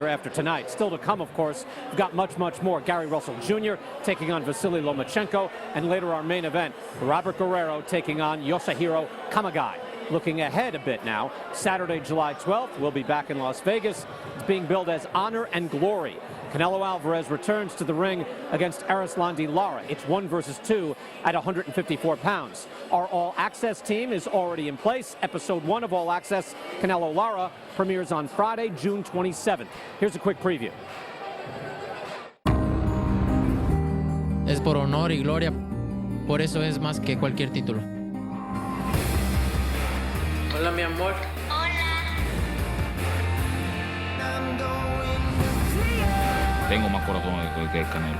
After tonight. Still to come, of course, we've got much more. Gary Russell Jr. taking on Vasily Lomachenko, and later our main event, Robert Guerrero taking on Yoshihiro Kamagai. Looking ahead a bit now, Saturday, July 12th, we'll be back in Las Vegas. It's being billed as Honor and Glory. Canelo Alvarez returns to the ring against Arislandi Lara. It's 1 versus 2 at 154 pounds. Our All Access team is already in place. Episode 1 of All Access, Canelo Lara, premieres on Friday, June 27th. Here's a quick preview. Es por honor y gloria, por eso es más que cualquier título. Hola, mi amor. Tengo más corazón que el Canelo.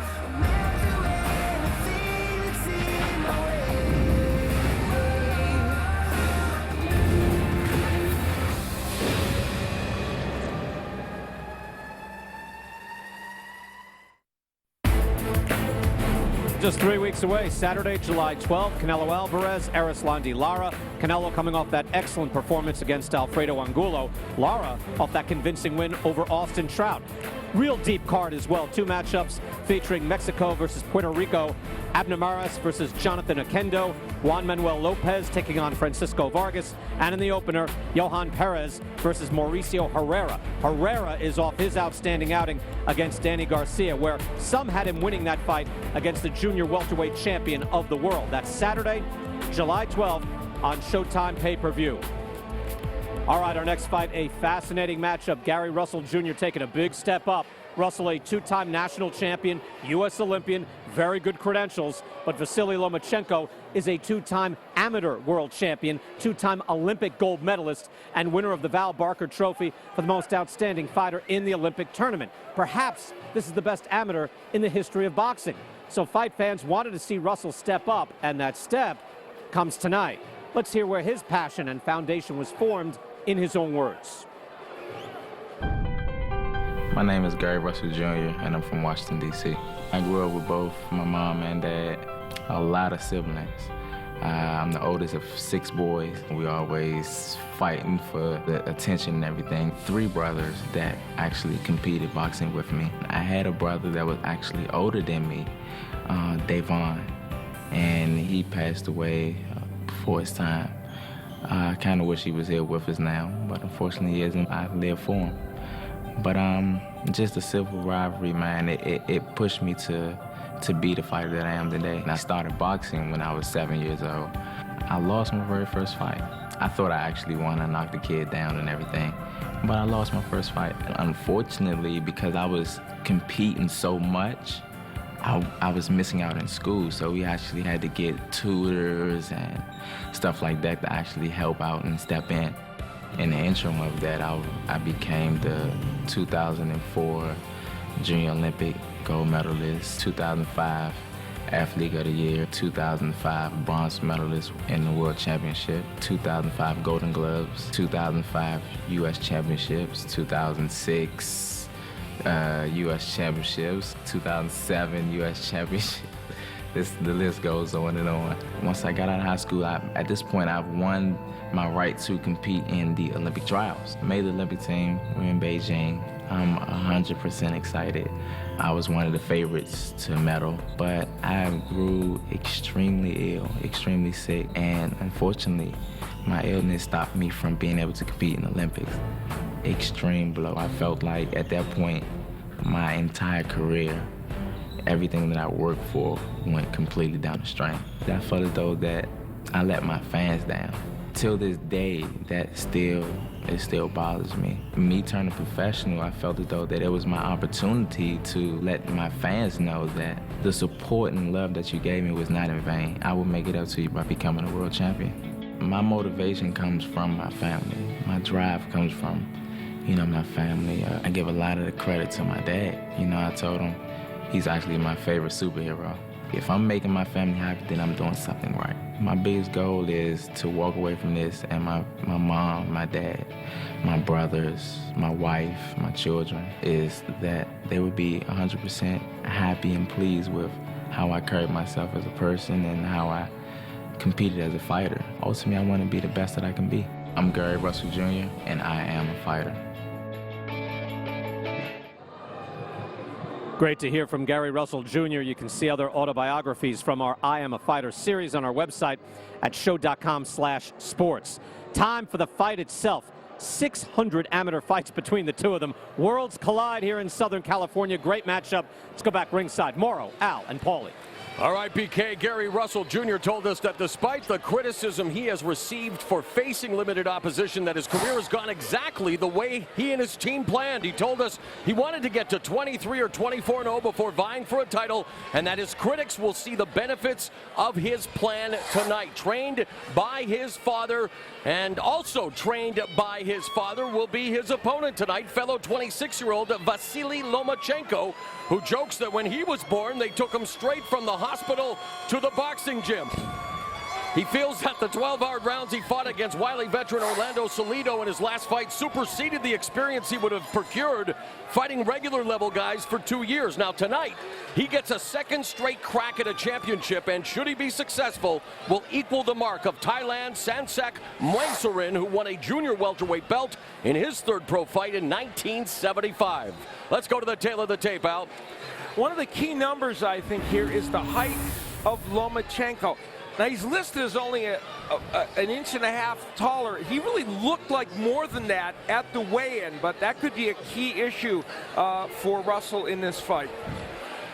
Just 3 weeks away, Saturday, July 12th, Canelo Alvarez, Arislandi Lara. Canelo coming off that excellent performance against Alfredo Angulo. Lara off that convincing win over Austin Trout. Real deep card as well. 2 matchups featuring Mexico versus Puerto Rico, Abner Mares versus Jonathan Oquendo, Juan Manuel Lopez taking on Francisco Vargas, and in the opener, Johan Perez versus Mauricio Herrera. Herrera is off his outstanding outing against Danny Garcia, where some had him winning that fight against the junior welterweight champion of the world. That's Saturday, July 12th on Showtime pay-per-view. All right, our next fight, a fascinating matchup. Gary Russell Jr. taking a big step up. Russell, a 2-time national champion, U.S. Olympian, very good credentials. But Vasily Lomachenko is a 2-time amateur world champion, 2-time Olympic gold medalist, and winner of the Val Barker Trophy for the most outstanding fighter in the Olympic tournament. Perhaps this is the best amateur in the history of boxing. So fight fans wanted to see Russell step up, and that step comes tonight. Let's hear where his passion and foundation was formed in his own words. My name is Gary Russell Jr. and I'm from Washington, D.C. I grew up with both my mom and dad, a lot of siblings. I'm the oldest of 6 boys. We always fighting for the attention and everything. 3 brothers that actually competed boxing with me. I had a brother that was actually older than me, Davon, and he passed away before his time. I kind of wish he was here with us now, but unfortunately he isn't. I live for him. But just the civil rivalry, man, it pushed me to be the fighter that I am today. And I started boxing when I was 7 years old. I lost my very first fight. I thought I actually won. I knocked the kid down and everything, but I lost my first fight. Unfortunately, because I was competing so much, I was missing out in school, so we actually had to get tutors and stuff like that to actually help out and step in. In the interim of that, I became the 2004 Junior Olympic gold medalist, 2005 Athlete of the Year, 2005 bronze medalist in the World Championship, 2005 Golden Gloves, 2005 U.S. Championships, 2006 U.S. Championships, 2007 U.S. Championship. The list goes on and on. Once I got out of high school, at this point, I've won my right to compete in the Olympic trials. Made the Olympic team. We're in Beijing. I'm 100% excited. I was one of the favorites to medal, but I grew extremely ill, extremely sick, and unfortunately, my illness stopped me from being able to compete in the Olympics. Extreme blow. I felt like at that point, my entire career, everything that I worked for went completely down the drain. I felt as though that I let my fans down. Till this day, it still bothers me. Me turning professional, I felt as though that it was my opportunity to let my fans know that the support and love that you gave me was not in vain. I will make it up to you by becoming a world champion. My motivation comes from my family. My drive comes from, my family. I give a lot of the credit to my dad. I told him he's actually my favorite superhero. If I'm making my family happy, then I'm doing something right. My biggest goal is to walk away from this and my mom, my dad, my brothers, my wife, my children, is that they would be 100% happy and pleased with how I carried myself as a person and how I competed as a fighter. Ultimately, I want to be the best that I can be. I'm Gary Russell Jr., and I am a fighter. Great to hear from Gary Russell Jr. You can see other autobiographies from our I Am a Fighter series on our website at show.com/sports. Time for the fight itself. 600 amateur fights between the two of them. Worlds collide here in Southern California. Great matchup. Let's go back ringside. Morrow, Al, and Paulie. All right, BK, Gary Russell Jr. told us that despite the criticism he has received for facing limited opposition, that his career has gone exactly the way he and his team planned. He told us he wanted to get to 23 or 24-0 before vying for a title, and that his critics will see the benefits of his plan tonight. Trained by his father, and also trained by his father will be his opponent tonight, fellow 26-year-old Vasily Lomachenko, who jokes that when he was born, they took him straight from the hospital to the boxing gym. He feels that the 12 hard rounds he fought against wily veteran Orlando Salido in his last fight superseded the experience he would have procured fighting regular level guys for 2 years. Now tonight, he gets a second straight crack at a championship, and should he be successful, will equal the mark of Thailand's Sansak Muangsurin, who won a junior welterweight belt in his third pro fight in 1975. Let's go to the tail of the tape, Al. One of the key numbers, I think, here is the height of Lomachenko. Now, he's listed as only an inch and a half taller. He really looked like more than that at the weigh-in, but that could be a key issue for Russell in this fight.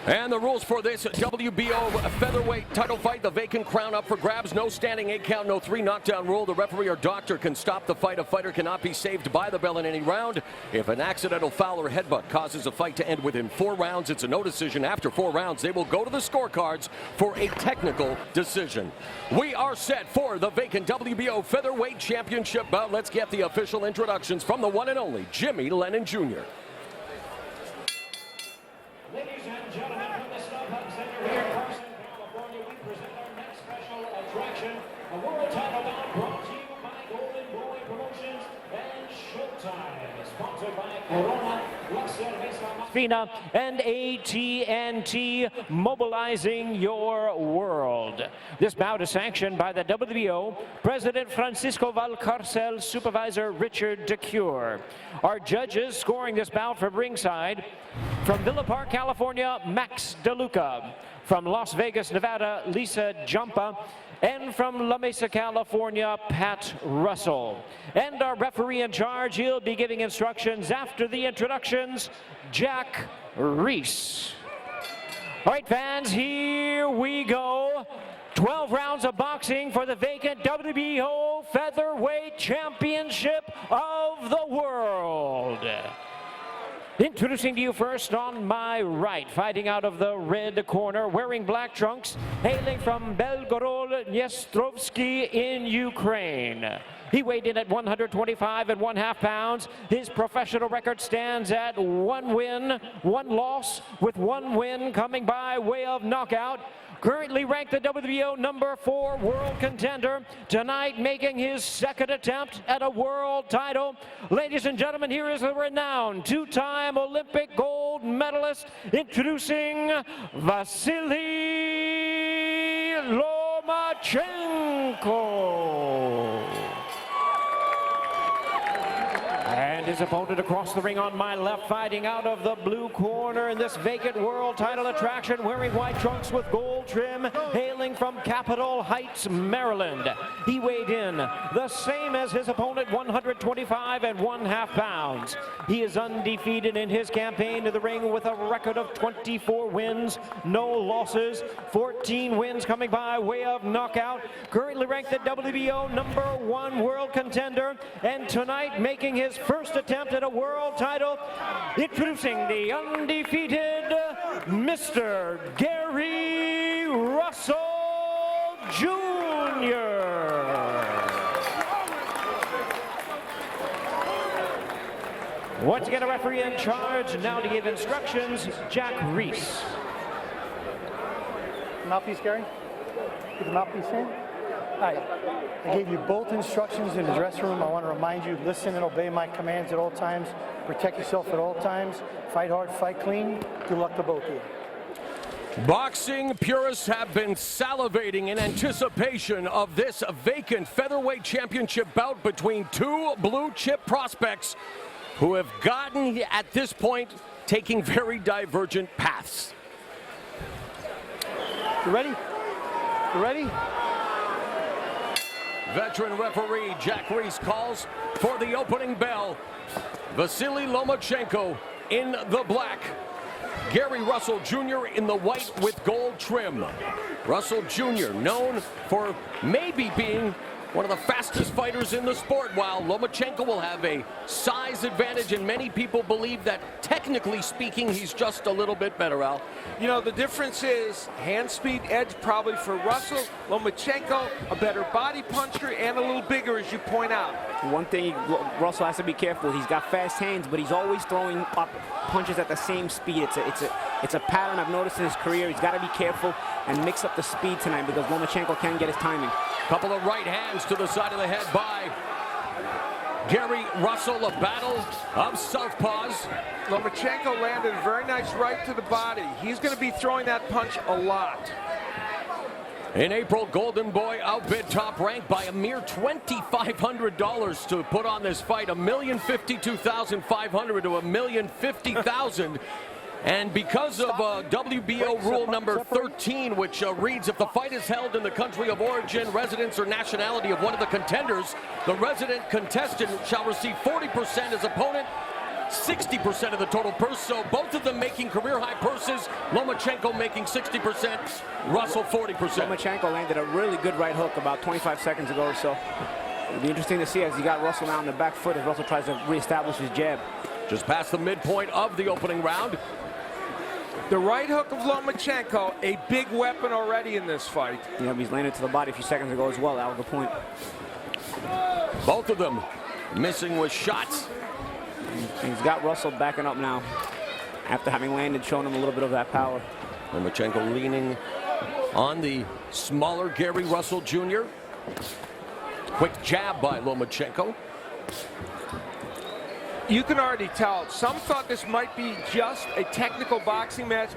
And the rules for this WBO featherweight title fight, the vacant crown up for grabs. No standing 8 count, no 3 knockdown rule. The referee or doctor can stop the fight. A fighter cannot be saved by the bell in any round. If an accidental foul or headbutt causes a fight to end within 4 rounds, it's a no decision. After 4 rounds, they will go to the scorecards for a technical decision. We are set for the vacant WBO featherweight championship bout. Let's get the official introductions from the one and only Jimmy Lennon Jr. Ladies and gentlemen, from the Starbucks Center here in Carson, California, we present our next special attraction, a world title bout brought to you by Golden Boy Promotions and Showtime, sponsored by Corona, Fina, and AT&T, mobilizing your world. This bout is sanctioned by the WBO, President Francisco Valcarcel, Supervisor Richard DeCure. Our judges scoring this bout from ringside, from Villa Park, California, Max DeLuca. From Las Vegas, Nevada, Lisa Jumpa. And from La Mesa, California, Pat Russell. And our referee in charge, he'll be giving instructions after the introductions, Jack Reese. All right, fans, here we go. 12 rounds of boxing for the vacant WBO Featherweight Championship of the World. Introducing to you first on my right, fighting out of the red corner, wearing black trunks, hailing from Belgorod-Dniestrovsky in Ukraine. He weighed in at 125½ pounds. His professional record stands at 1 win, 1 loss, with 1 win coming by way of knockout. Currently ranked the WBO #4 world contender. Tonight making his second attempt at a world title. Ladies and gentlemen, here is the renowned 2-time Olympic gold medalist, introducing Vasily Lomachenko. And his opponent across the ring on my left, fighting out of the blue corner in this vacant world title attraction, wearing white trunks with gold trim, hailing from Capitol Heights, Maryland. He weighed in the same as his opponent, 125½ pounds. He is undefeated in his campaign to the ring with a record of 24 wins, no losses, 14 wins coming by way of knockout. Currently ranked the WBO #1 world contender, and tonight making his first attempt at a world title, introducing the undefeated Mr. Gary Russell Jr. Once again, a referee in charge, now to give instructions, Jack Reese. Mouthpiece, Gary? Get the mouthpiece in. All right. I gave you both instructions in the dressing room. I want to remind you, listen and obey my commands at all times. Protect yourself at all times. Fight hard, fight clean. Good luck to both of you. Boxing purists have been salivating in anticipation of this vacant featherweight championship bout between 2 blue chip prospects who have gotten, at this point, taking very divergent paths. You ready? You ready? Veteran referee Jack Reese calls for the opening bell. Vasily Lomachenko in the black. Gary Russell Jr. in the white with gold trim. Russell Jr. known for maybe being one of the fastest fighters in the sport, while Lomachenko will have a size advantage, and many people believe that, technically speaking, he's just a little bit better, Al. You know, the difference is hand speed edge probably for Russell. Lomachenko, a better body puncher and a little bigger, as you point out. One thing Russell has to be careful. He's got fast hands, but he's always throwing up punches at the same speed. It's a pattern I've noticed in his career. He's got to be careful and mix up the speed tonight because Lomachenko can get his timing. Couple of right hands to the side of the head by Gary Russell. A battle of southpaws. Lomachenko landed a very nice right to the body. He's going to be throwing that punch a lot. In April, Golden Boy outbid Top Rank by a mere $2,500 to put on this fight. $1,052,500 to $1,050,000. And because of WBO rule number 13, which reads, if the fight is held in the country of origin, residence, or nationality of one of the contenders, the resident contestant shall receive 40%, his opponent 60% of the total purse. So both of them making career-high purses. Lomachenko making 60%, Russell 40%. Lomachenko landed a really good right hook about 25 seconds ago or so. It'll be interesting to see as he got Russell now on the back foot as Russell tries to reestablish his jab. Just past the midpoint of the opening round. The right hook of Lomachenko, a big weapon already in this fight. Yeah, he's landed to the body a few seconds ago as well. That was the point. Both of them missing with shots. He's got Russell backing up now after having landed, showing him a little bit of that power. Lomachenko leaning on the smaller Gary Russell Jr. Quick jab by Lomachenko. You can already tell. Some thought this might be just a technical boxing match.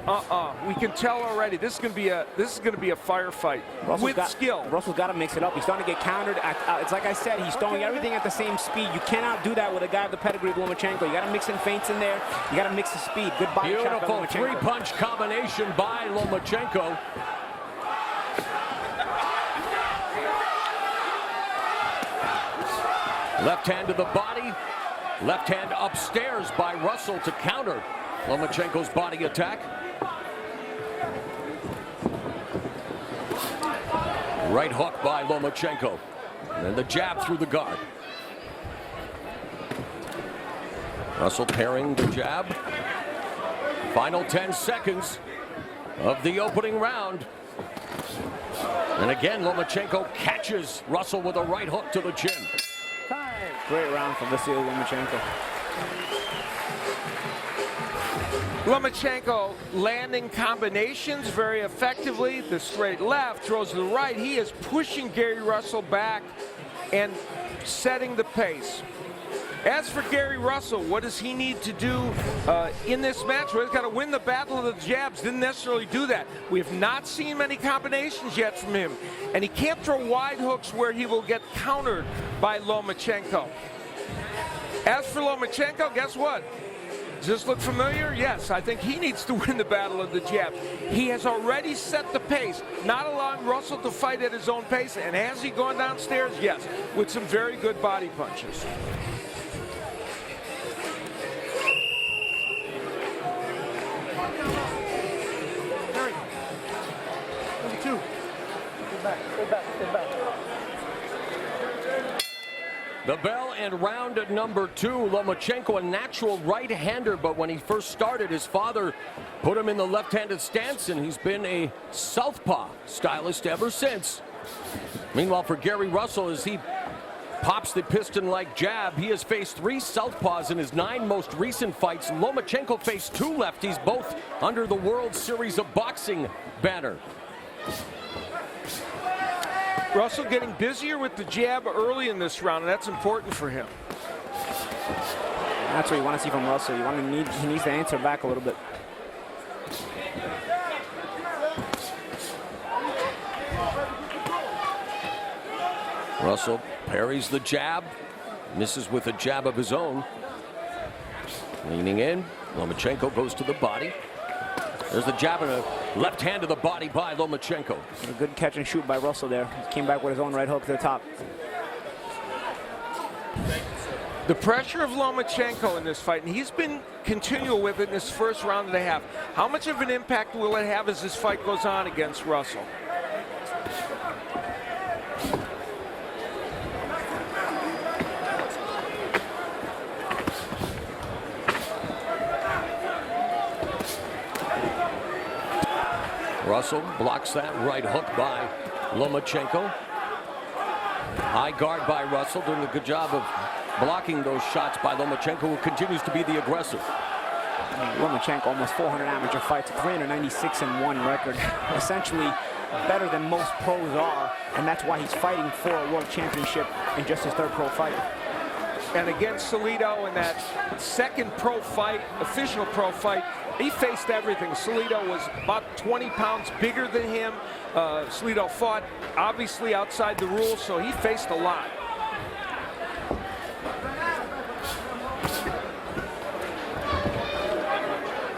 We can tell already. This is going to be a firefight with skill. Russell's got to mix it up. He's starting to get countered. It's like I said, he's throwing everything at the same speed. You cannot do that with a guy of the pedigree of Lomachenko. You got to mix in feints in there. You got to mix the speed. Good body shot by Beautiful Lomachenko. three-punch combination by Lomachenko. Left hand to the body. Left hand upstairs by Russell to counter Lomachenko's body attack. Right hook by Lomachenko. And the jab through the guard. Russell parrying the jab. Final 10 seconds of the opening round. And again, Lomachenko catches Russell with a right hook to the chin. Great round for Vasily Lomachenko. Lomachenko landing combinations very effectively. The straight left, throws to the right. He is pushing Gary Russell back and setting the pace. As for Gary Russell, what does he need to do in this match? Well, he's got to win the battle of the jabs. Didn't necessarily do that. We have not seen many combinations yet from him. And he can't throw wide hooks where he will get countered by Lomachenko. As for Lomachenko, guess what? Does this look familiar? Yes, I think he needs to win the battle of the jabs. He has already set the pace, not allowing Russell to fight at his own pace. And has he gone downstairs? Yes, with some very good body punches. The bell and round number 2. Lomachenko, a natural right-hander, but when he first started, his father put him in the left-handed stance, and he's been a southpaw stylist ever since. Meanwhile, for Gary Russell, as he pops the piston-like jab, he has faced 3 southpaws in his 9 most recent fights. Lomachenko faced 2 lefties, both under the World Series of Boxing banner. Russell getting busier with the jab early in this round, and that's important for him. That's what you want to see from Russell. He needs to answer back a little bit. Russell parries the jab, misses with a jab of his own. Leaning in, Lomachenko goes to the body. There's the jab and a left hand to the body by Lomachenko. A good catch and shoot by Russell there. He came back with his own right hook to the top. The pressure of Lomachenko in this fight, and he's been continual with it in this first round and a half. How much of an impact will it have as this fight goes on against Russell? Russell blocks that right hook by Lomachenko. High guard by Russell, doing a good job of blocking those shots by Lomachenko, who continues to be the aggressor. Lomachenko, almost 400 amateur fights, 396-1 record. Essentially better than most pros are, and that's why he's fighting for a world championship in just his third pro fight. And against Salido in that second pro fight, official pro fight, he faced everything. Salido was about 20 pounds bigger than him. Salido fought obviously outside the rules, so he faced a lot.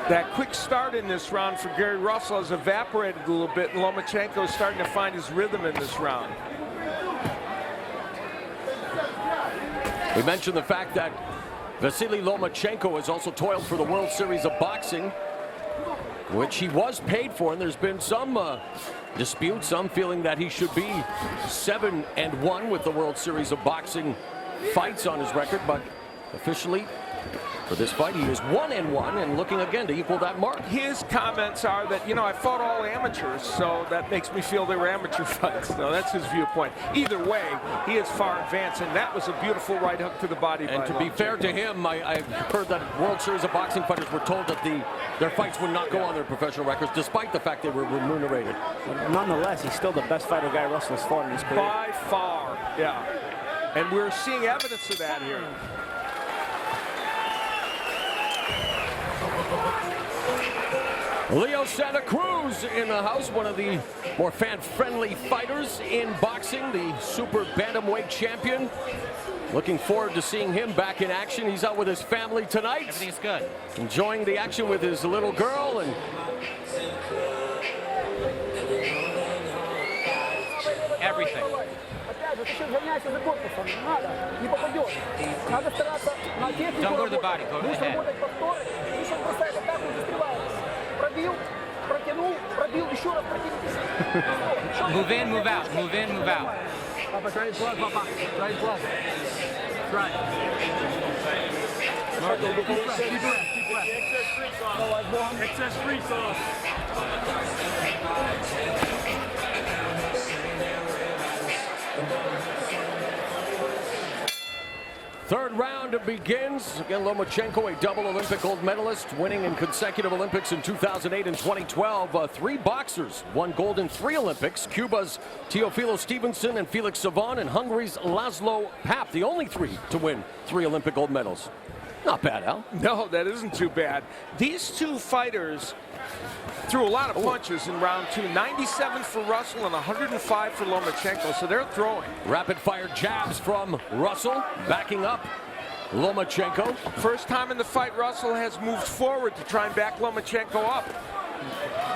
That quick start in this round for Gary Russell has evaporated a little bit, and Lomachenko is starting to find his rhythm in this round. We mentioned the fact that Vasily Lomachenko has also toiled for the World Series of Boxing, which he was paid for, and there's been some dispute, some feeling that he should be 7-1 with the World Series of Boxing fights on his record, but officially for this fight he is 1-1 and looking again to equal that mark. His comments are that, you know, I fought all amateurs, so that makes me feel they were amateur fights. So that's his viewpoint. Either way, he is far advanced, and that was a beautiful right hook to the body. And to be fair to him, I've heard that World Series of Boxing fighters were told that their fights would not go on their professional records, despite the fact they were remunerated. But nonetheless, he's still the best fighter Guy Russell has fought in his career. By far, yeah. And we're seeing evidence of that here. Leo Santa Cruz in the house, one of the more fan-friendly fighters in boxing, the super bantamweight champion. Looking forward to seeing him back in action. He's out with his family tonight. Everything's good. Enjoying the action with his little girl. And Everything. Don't go to the body, go to the head. Move in, move out, move in, move out. third round begins. Again, Lomachenko, a double Olympic gold medalist, winning in consecutive Olympics in 2008 and 2012. Three boxers won gold in 3 Olympics. Cuba's Teofilo Stevenson and Felix Savon, and Hungary's Laszlo Papp, the only 3 to win 3 Olympic gold medals. Not bad, Al. No, that isn't too bad. These two fighters threw a lot of punches in round 2. 97 for Russell and 105 for Lomachenko, so they're throwing. Rapid-fire jabs from Russell, backing up Lomachenko. First time in the fight, Russell has moved forward to try and back Lomachenko up.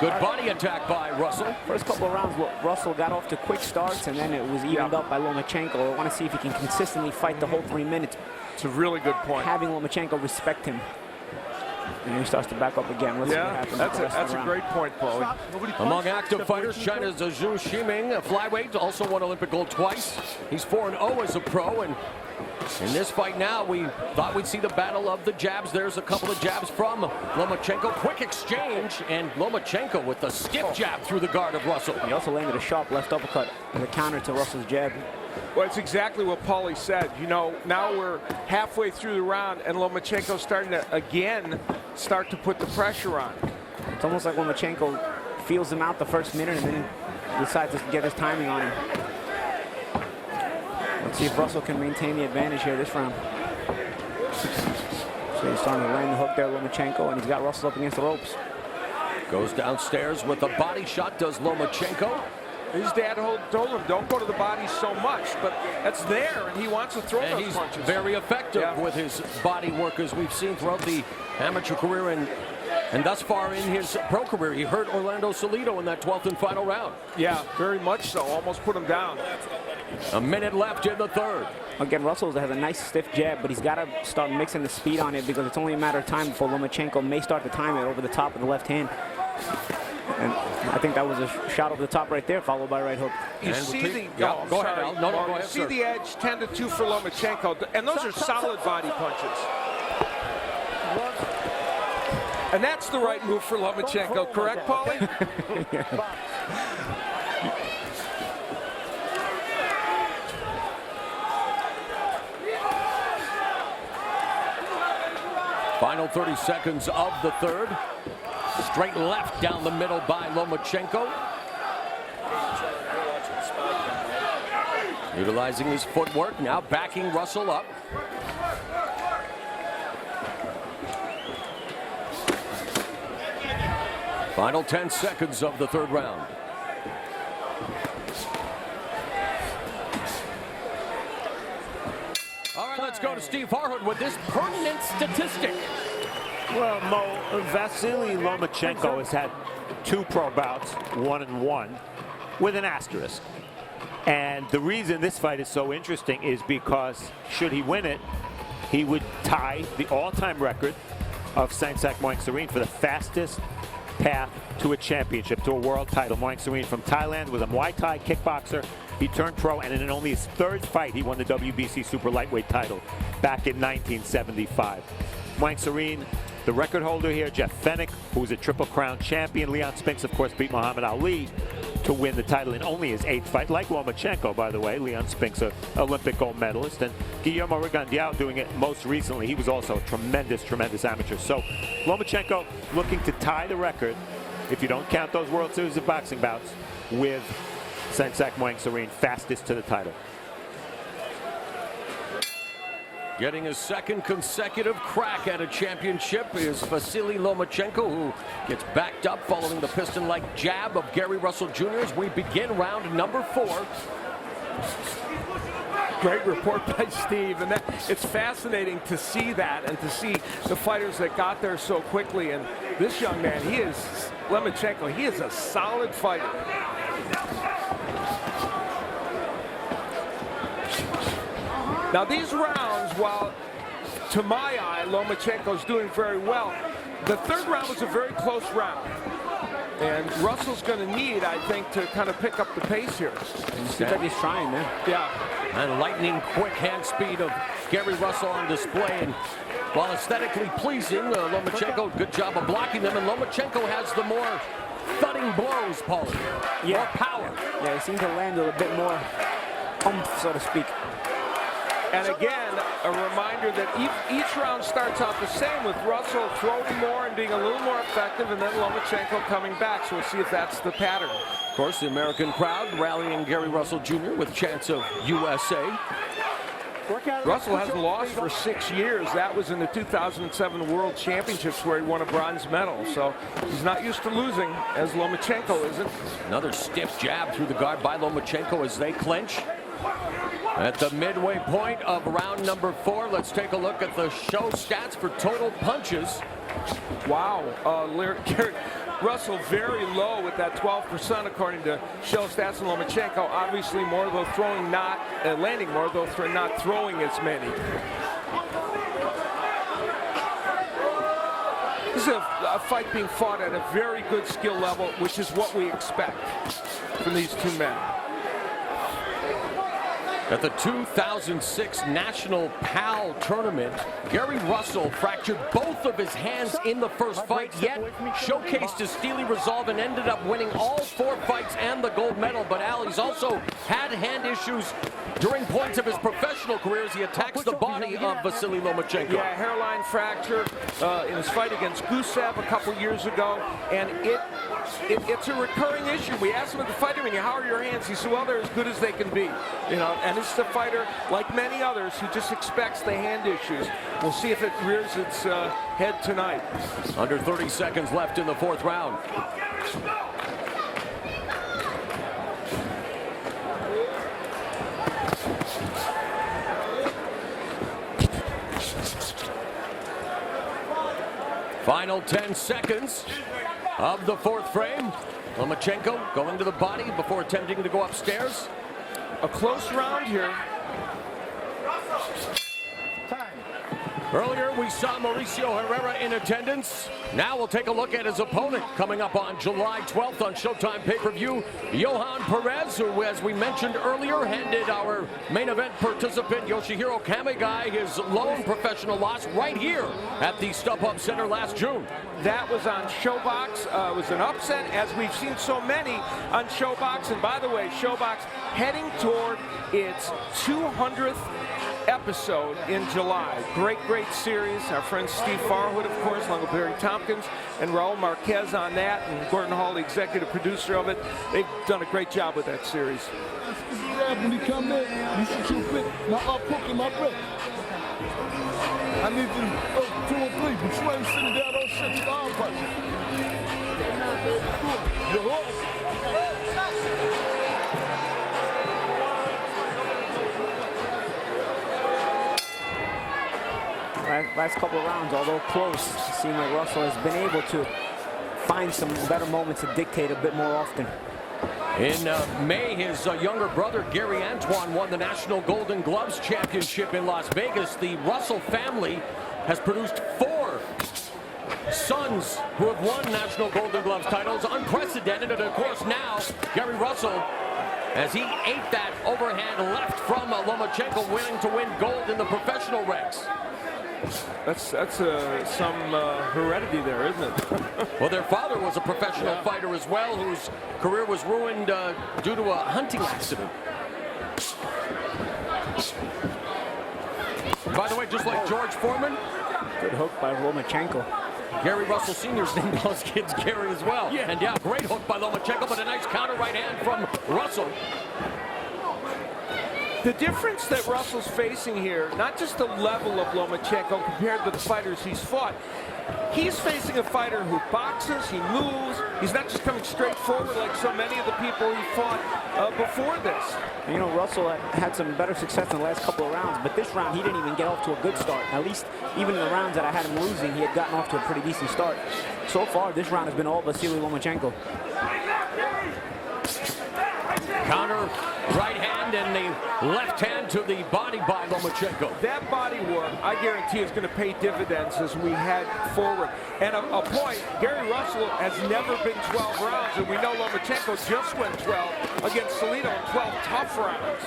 Good body attack by Russell. First couple of rounds, Russell got off to quick starts, and then it was evened up by Lomachenko. I want to see if he can consistently fight the whole 3 minutes. It's a really good point. Having Lomachenko respect him. And he starts to back up again. Let's see what happens. That's a great point, Paulie. Among active fighters, China's Zhu Shiming, a flyweight, also won Olympic gold twice. He's 4-0 as a pro, and in this fight now, we thought we'd see the battle of the jabs. There's a couple of jabs from Lomachenko. Quick exchange, and Lomachenko with the stiff jab through the guard of Russell. He also landed a sharp left uppercut as a counter to Russell's jab. Well, it's exactly what Paulie said. You know, now we're halfway through the round, and Lomachenko's starting to, again, start to put the pressure on. It's almost like Lomachenko feels him out the first minute and then decides to get his timing on him. Let's see if Russell can maintain the advantage here this round. So he's starting to land the hook there, Lomachenko, and he's got Russell up against the ropes. Goes downstairs with a body shot, does Lomachenko. His dad told him, don't go to the body so much, but that's there, and he wants to throw And those he's punches. very effective with his body work, as we've seen throughout the amateur career and thus far in his pro career. He hurt Orlando Salido in that 12th and final round. Yeah, very much so. Almost put him down. A minute left in the third. Again, Russell has a nice stiff jab, but he's got to start mixing the speed on it because it's only a matter of time before Lomachenko may start to time it over the top of the left hand. And I think that was a shot over the top right there, followed by a right hook. You see the go ahead, Al. No, go ahead, see sir. the edge 10-2 for Lomachenko, and those are solid body punches. And that's the right move for Lomachenko, correct, Paulie? Final 30 seconds of the third. Straight left down the middle by Lomachenko. Utilizing his footwork, now backing Russell up. Final 10 seconds of the third round. All right, let's go to Steve Harhood with this pertinent statistic. Well, Mo, Vasily Lomachenko has had 2 pro bouts, 1-1, with an asterisk. And the reason this fight is so interesting is because should he win it, he would tie the all-time record of Sangsak Moingsareen for the fastest path to a championship, to a world title. Moingsareen from Thailand was a Muay Thai kickboxer. He turned pro, and in only his 3rd fight, he won the WBC super lightweight title back in 1975. Moingsareen, the record holder here, Jeff Fennick, who was a Triple Crown champion. Leon Spinks, of course, beat Muhammad Ali to win the title in only his 8th fight. Like Lomachenko, by the way. Leon Spinks, an Olympic gold medalist. And Guillermo Rigondeaux doing it most recently. He was also a tremendous, tremendous amateur. So Lomachenko looking to tie the record, if you don't count those World Series of Boxing bouts, with Sangsak Moingsareen, fastest to the title. Getting his 2nd consecutive crack at a championship is Vasily Lomachenko, who gets backed up following the piston-like jab of Gary Russell Jr. as we begin round number 4. Great report by Steve, and it's fascinating to see that and to see the fighters that got there so quickly. And this young man, Lomachenko, he is a solid fighter. Now these rounds, while to my eye, Lomachenko's doing very well, the 3rd round was a very close round. And Russell's going to need, I think, to kind of pick up the pace here. Seems like he's trying, man. Yeah. And lightning quick hand speed of Gary Russell on display. And while aesthetically pleasing, Lomachenko, good job of blocking them. And Lomachenko has the more thudding blows, Paulie. Yeah. More power. Yeah, he seems to land with a bit more oomph, so to speak. And again, a reminder that each round starts out the same, with Russell throwing more and being a little more effective, and then Lomachenko coming back. So we'll see if that's the pattern. Of course, the American crowd rallying Gary Russell Jr. with chants of USA. Russell hasn't lost for 6 years. That was in the 2007 World Championships where he won a bronze medal. So he's not used to losing, as Lomachenko isn't. Another stiff jab through the guard by Lomachenko as they clinch. At the midway point of round number 4, let's take a look at the show stats for total punches. Wow. Gary Russell very low with that 12% according to show stats, and Lomachenko obviously more, though throwing not, landing more, though not throwing as many. This is a fight being fought at a very good skill level, which is what we expect from these 2 men. At the 2006 National PAL Tournament, Gary Russell fractured both of his hands in the first fight, yet showcased his steely resolve and ended up winning all 4 fights and the gold medal. But Al, he's also had hand issues during points of his professional career as he attacks the body of Vasily Lomachenko. Yeah, hairline fracture in his fight against Gusev a couple years ago, and it's a recurring issue. We asked him at the fight ring, how are your hands? He said, well, they're as good as they can be. You know, and this is a fighter, like many others, who just expects the hand issues. We'll see if it rears its head tonight. Under 30 seconds left in the 4th round. Final 10 seconds of the fourth frame. Lomachenko going to the body before attempting to go upstairs. A close round here. Earlier, we saw Mauricio Herrera in attendance. Now we'll take a look at his opponent coming up on July 12th on Showtime pay-per-view. Johan Perez, who, as we mentioned earlier, handed our main event participant Yoshihiro Kamegai his lone professional loss right here at the StubHub Center last June. That was on ShowBox. It was an upset, as we've seen so many on ShowBox. And by the way, ShowBox heading toward its 200th episode in July. Great series. Our friend Steve Farhood, of course, along with Barry Tompkins and Raul Marquez on that, and Gordon Hall, the executive producer of it. They've done a great job with that series. When you come in, you should shoot quick. My hook and my break. I need you to go 2 or 3, but you ain't sitting down on shit. You arm punching. Your hook. Last couple of rounds, although close, it seemed like Rassell has been able to find some better moments to dictate a bit more often. In May, his younger brother, Gary Antoine, won the National Golden Gloves Championship in Las Vegas. The Rassell family has produced 4 sons who have won National Golden Gloves titles, unprecedented. And of course now, Gary Rassell, as he ate that overhand left from Lomachenko, willing to win gold in the professional ranks. That's some heredity there, isn't it? Well, their father was a professional fighter as well, whose career was ruined due to a hunting accident. By the way, just like George Foreman, good hook by Lomachenko. Gary Russell Sr.'s name calls kids Gary as well. Yeah. And yeah, great hook by Lomachenko, but a nice counter right hand from Rassell. The difference that Russell's facing here, not just the level of Lomachenko compared to the fighters he's fought, he's facing a fighter who boxes, he moves, he's not just coming straight forward like so many of the people he fought before this. You know, Rassell had some better success in the last couple of rounds, but this round he didn't even get off to a good start. At least even in the rounds that I had him losing, he had gotten off to a pretty decent start. So far, this round has been all Vasily Lomachenko. Counter right hand and the left hand to the body by Lomachenko. That body work, I guarantee, is going to pay dividends as we head forward. And a point, Gary Russell has never been 12 rounds, and we know Lomachenko just went 12 against Salido in 12 tough rounds.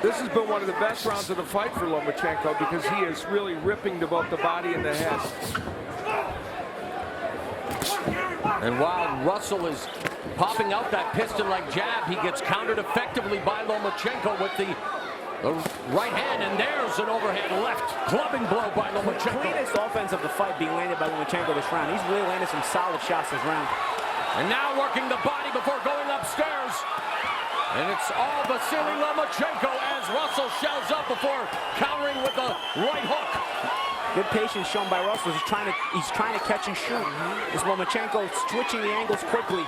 This has been one of the best rounds of the fight for Lomachenko because he is really ripping to both the body and the head. And while Russell is popping out that piston-like jab, he gets countered effectively by Lomachenko with the right hand, and there's an overhand left clubbing blow by Lomachenko. Cleanest offense of the fight being landed by Lomachenko this round. He's really landed some solid shots this round. And now working the body before going upstairs. And it's all Vasily Lomachenko as Russell shells up before countering with a right hook. Good patience shown by Russell. He's trying to catch and shoot. Is Lomachenko switching the angles quickly.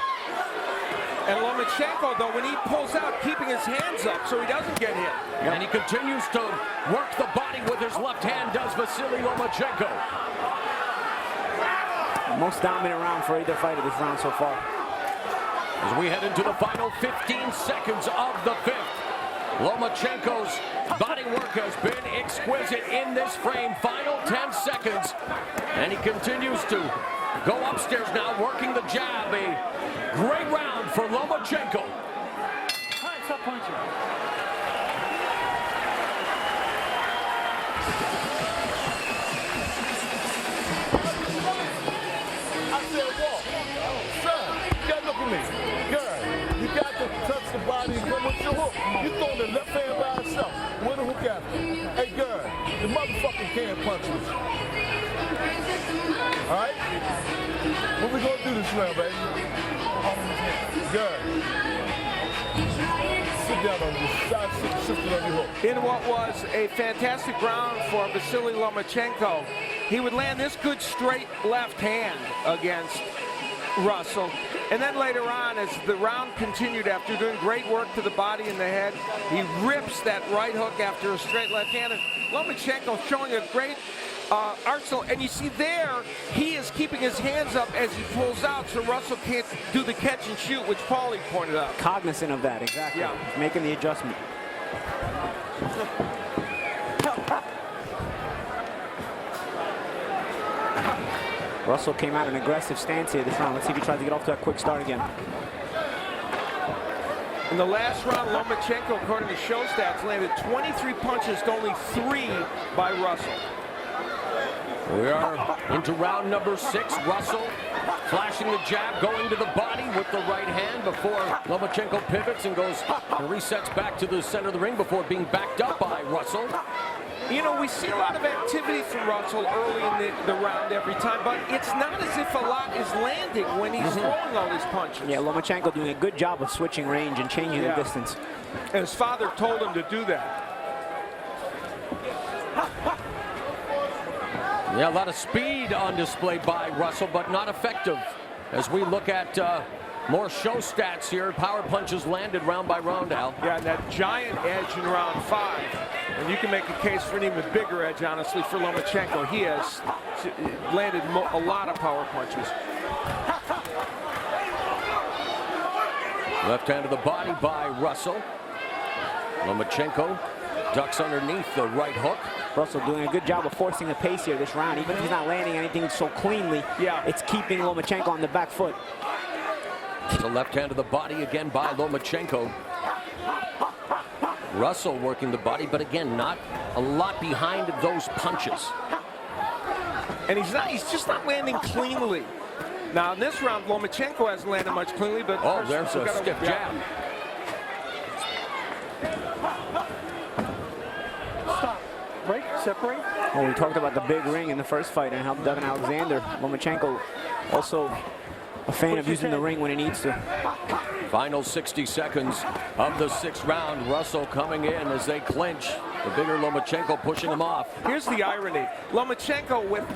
And Lomachenko, though, when he pulls out, keeping his hands up so he doesn't get hit. Yep. And he continues to work the body with his left hand, does Vasily Lomachenko. Most dominant round for either fighter this round so far. As we head into the final 15 seconds of the fifth. Lomachenko's body work has been exquisite in this frame. Final 10 seconds. And he continues to go upstairs now, working the jab. A great round for Lomachenko. Stop punching. I said walk. Son, you gotta look at me. Girl, you got to touch the body and go with your hook. You throwing the left hand by itself. Where the hook after? Hey girl, the motherfucker can't punch you. Alright? What we gonna do this round, baby? Girl. Sit down on this side, sit on your hook. In what was a fantastic round for Vasily Lomachenko, he would land this good straight left hand against Russell. And then later on, as the round continued, after doing great work to the body and the head, he rips that right hook after a straight left hand. And Lomachenko showing a great arsenal. And you see there, he is keeping his hands up as he pulls out, so Russell can't do the catch and shoot, which Paulie pointed out. Cognizant of that, exactly. Yeah. He's making the adjustment. Russell came out in an aggressive stance here this round. Let's see if he tries to get off to a quick start again. In the last round, Lomachenko, according to show stats, landed 23 punches to only 3 by Russell. We are into round number 6. Russell flashing the jab, going to the body with the right hand before Lomachenko pivots and goes and resets back to the center of the ring before being backed up by Russell. You know, we see a lot of activity from Russell early in the round every time, but it's not as if a lot is landing when he's throwing all these punches. Yeah, Lomachenko doing a good job of switching range and changing the distance. And his father told him to do that. Yeah, a lot of speed on display by Russell, but not effective. As we look at more show stats here, power punches landed round by round, Al. Yeah, and that giant edge in round 5. And you can make a case for an even bigger edge, honestly, for Lomachenko. He has landed a lot of power punches. Left hand to the body by Russell. Lomachenko ducks underneath the right hook. Russell doing a good job of forcing the pace here this round. Even if he's not landing anything so cleanly, it's keeping Lomachenko on the back foot. The left hand to the body again by Lomachenko. Russell working the body, but again, not a lot behind those punches. And he's just not landing cleanly. Now in this round, Lomachenko hasn't landed much cleanly, but there's a stiff jab. Stop. Break. Separate. Well, we talked about the big ring in the first fight and how Duggan Alexander, Lomachenko, also a fan of using the ring when he needs to. Final 60 seconds of the 6th round. Russell coming in as they clinch. The bigger Lomachenko pushing him off. Here's the irony. Lomachenko with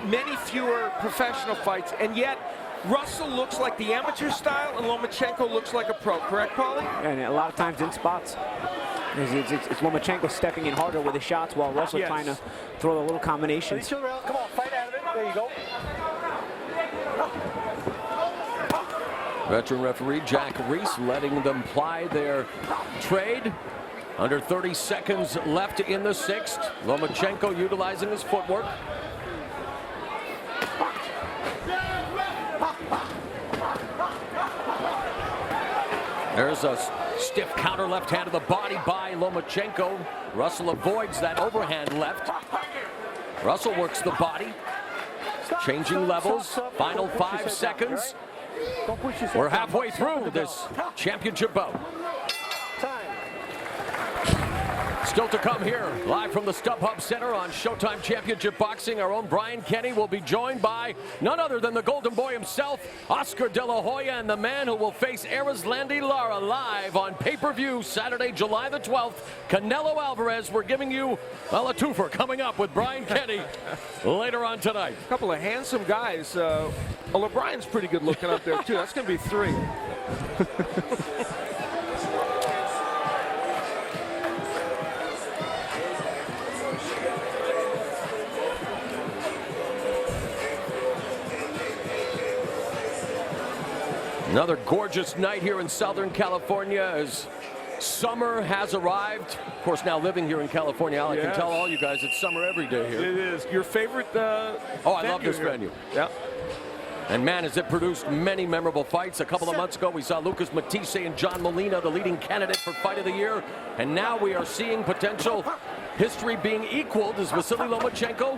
many fewer professional fights, and yet Russell looks like the amateur style and Lomachenko looks like a pro. Correct, Paulie? And a lot of times in spots. It's Lomachenko stepping in harder with his shots while Russell trying to throw the little combinations. Come on, fight out of it. There you go. Veteran referee Jack Reese letting them ply their trade. Under 30 seconds left in the 6th. Lomachenko utilizing his footwork. There's a stiff counter left hand to the body by Lomachenko. Russell avoids that overhand left. Russell works the body. Changing levels. Final 5 seconds. We're halfway through this championship bout. Still to come here, live from the StubHub Center on Showtime Championship Boxing. Our own Brian Kenny will be joined by none other than the Golden Boy himself, Oscar De La Hoya, and the man who will face Erislandy Lara live on pay-per-view Saturday, July the 12th. Canelo Alvarez. We're giving you, well, a twofer coming up with Brian Kenny later on tonight. A couple of handsome guys. O'Brien's pretty good looking up there, too. That's going to be 3. Another gorgeous night here in Southern California as summer has arrived. Of course, now living here in California, Al, I can tell all you guys it's summer every day here. It is. Your favorite I love this venue. Yeah. And man, has it produced many memorable fights. A couple of months ago, we saw Lucas Matisse and John Molina, the leading candidate for Fight of the Year. And now we are seeing potential history being equaled as Vasily Lomachenko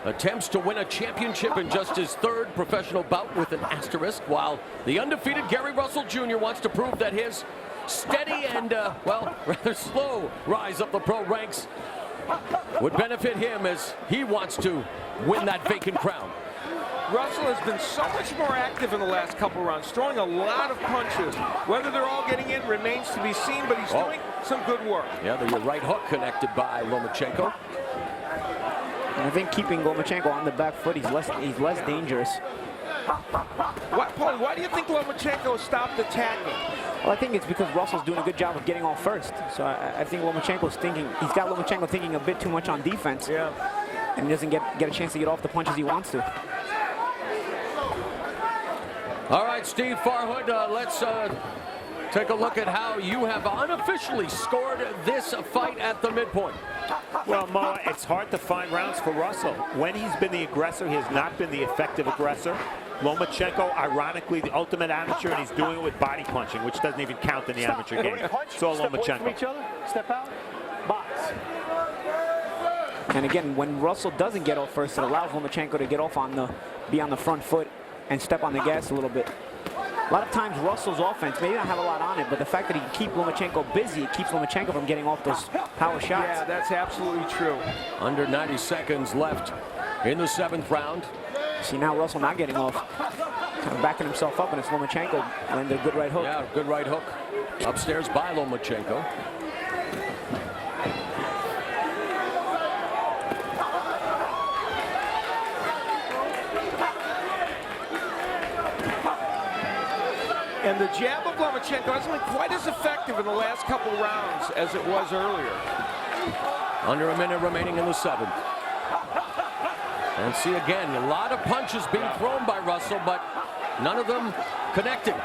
attempts to win a championship in just his 3rd professional bout with an asterisk, while the undefeated Gary Russell Jr. wants to prove that his steady and, well, rather slow rise up the pro ranks would benefit him as he wants to win that vacant crown. Russell has been so much more active in the last couple rounds, throwing a lot of punches. Whether they're all getting in remains to be seen, but he's doing some good work. Yeah, the right hook connected by Lomachenko. And I think keeping Lomachenko on the back foot, he's less dangerous. Paulie, why do you think Lomachenko stopped attacking? Well, I think it's because Russell's doing a good job of getting off first. So I think Lomachenko's thinking, he's got Lomachenko thinking a bit too much on defense. Yeah. And he doesn't get a chance to get off the punches he wants to. All right, Steve Farhood, let's take a look at how you have unofficially scored this fight at the midpoint. Well, Mo, it's hard to find rounds for Russell. When he's been the aggressor, he has not been the effective aggressor. Lomachenko, ironically, the ultimate amateur, and he's doing it with body punching, which doesn't even count in the amateur game. It's all Step away from Lomachenko. each other. Step out. Box. And again, when Russell doesn't get off first, it allows Lomachenko to get off be on the front foot and step on the gas a little bit. A lot of times Russell's offense may not have a lot on it, but the fact that he can keep Lomachenko busy, it keeps Lomachenko from getting off those power shots. Yeah, that's absolutely true. Under 90 seconds left in the 7th round. See, now Russell not getting off, kind of backing himself up, and it's Lomachenko landed a good right hook. Yeah, good right hook. Upstairs by Lomachenko. And the jab of Lomachenko hasn't been quite as effective in the last couple rounds as it was earlier. Under a minute remaining in the 7th. And see again, a lot of punches being thrown by Russell, but none of them connecting.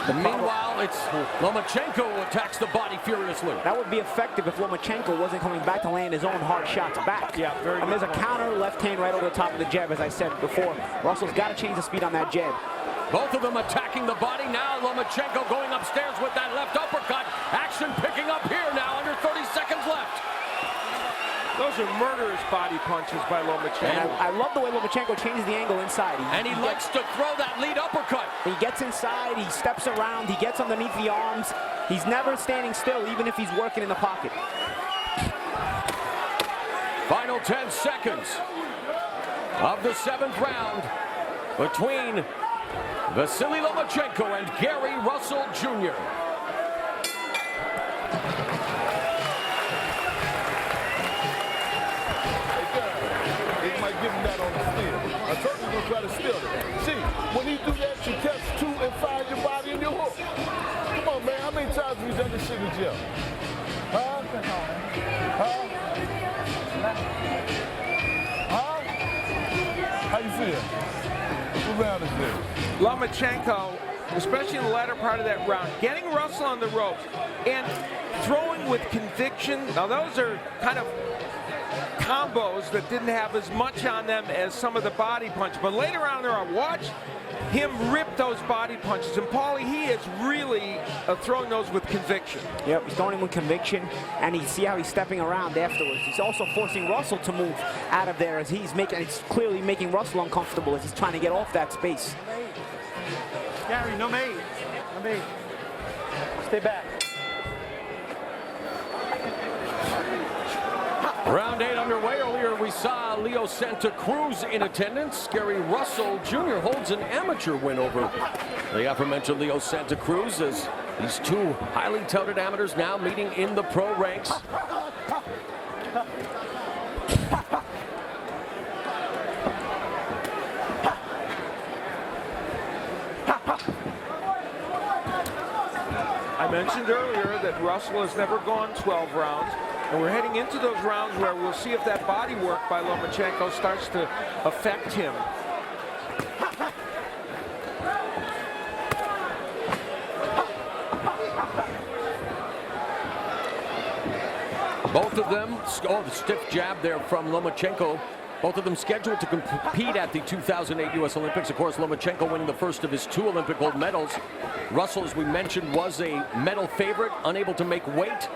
Meanwhile, it's Lomachenko who attacks the body furiously. That would be effective if Lomachenko wasn't coming back to land his own hard shots back. Yeah, very and there's a counter left hand right over the top of the jab, as I said before. Russell's got to change the speed on that jab. Both of them attacking the body. Now Lomachenko going upstairs with that left uppercut. Action picking up here now, under 30 seconds left. Those are murderous body punches by Lomachenko. I love the way Lomachenko changes the angle inside. He likes to throw that lead uppercut. He gets inside, he steps around, he gets underneath the arms. He's never standing still, even if he's working in the pocket. Final 10 seconds of the 7th round between Vasily Lomachenko and Gary Russell Jr. Give him that on the steal. I told you to try to steal it. See, when you do that, you catch 2 and find your body in your hook. Come on, man. How many times have you done this shit in jail? Huh? How you feel? What round is this? Lomachenko, especially in the latter part of that round, getting Russell on the ropes and throwing with conviction. Now, those are kind of combos that didn't have as much on them as some of the body punches. But later on there, I watched him rip those body punches. And Paulie, he is really throwing those with conviction. Yep, he's throwing him with conviction, and you see how he's stepping around afterwards. He's also forcing Russell to move out of there as it's clearly making Russell uncomfortable as he's trying to get off that space. Gary, no mate. No mate. Stay back. Round 8 underway. Earlier we saw Leo Santa Cruz in attendance. Gary Russell Jr. holds an amateur win over the aforementioned Leo Santa Cruz, as these two highly touted amateurs now meeting in the pro ranks. I mentioned earlier that Russell has never gone 12 rounds. And we're heading into those rounds where we'll see if that body work by Lomachenko starts to affect him. Both of them, the stiff jab there from Lomachenko. Both of them scheduled to compete at the 2008 U.S. Olympics. Of course, Lomachenko winning the first of his 2 Olympic gold medals. Russell, as we mentioned, was a medal favorite, unable to make weight.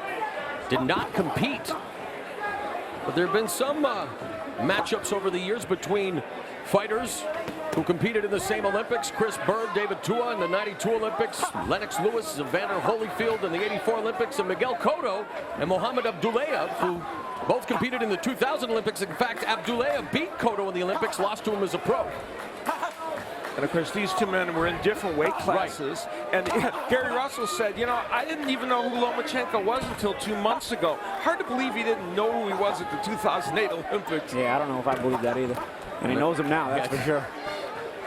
Did not compete. But there have been some matchups over the years between fighters who competed in the same Olympics. Chris Bird, David Tua in the 92 Olympics. Lennox Lewis, Evander Holyfield in the 84 Olympics. And Miguel Cotto and Mohamed Abdullayev, who both competed in the 2000 Olympics. In fact, Abdullayev beat Cotto in the Olympics, lost to him as a pro. And of course, these two men were in different weight classes. Right. And Gary Russell said, you know, I didn't even know who Lomachenko was until 2 months ago. Hard to believe he didn't know who he was at the 2008 Olympics. Yeah, I don't know if I believe that either. And he knows him now, that's for sure.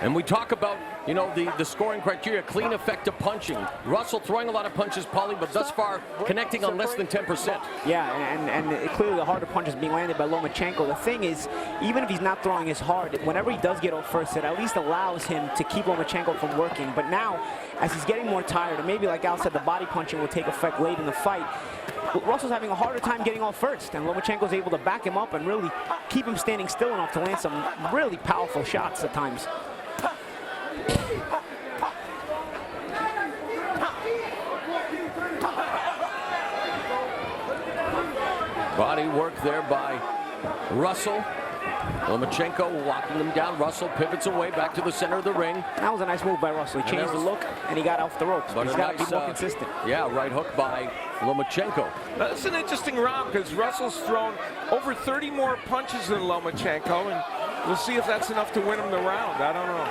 And we talk about, you know, the scoring criteria, clean, effective punching. Russell throwing a lot of punches, Paulie, but thus far connecting on less than 10%. Yeah, and clearly the harder punches being landed by Lomachenko. The thing is, even if he's not throwing as hard, whenever he does get off first, it at least allows him to keep Lomachenko from working. But now, as he's getting more tired, and maybe like Al said, the body punching will take effect late in the fight, Russell's having a harder time getting off first, and Lomachenko's able to back him up and really keep him standing still enough to land some really powerful shots at times. Body work there by Russell. Lomachenko walking him down. Russell pivots away back to the center of the ring. That was a nice move by Russell. He changed the look, and he got off the ropes. But he's got to be more consistent. Yeah, right hook by Lomachenko. That's an interesting round because Russell's thrown over 30 more punches than Lomachenko, and we'll see if that's enough to win him the round. I don't know.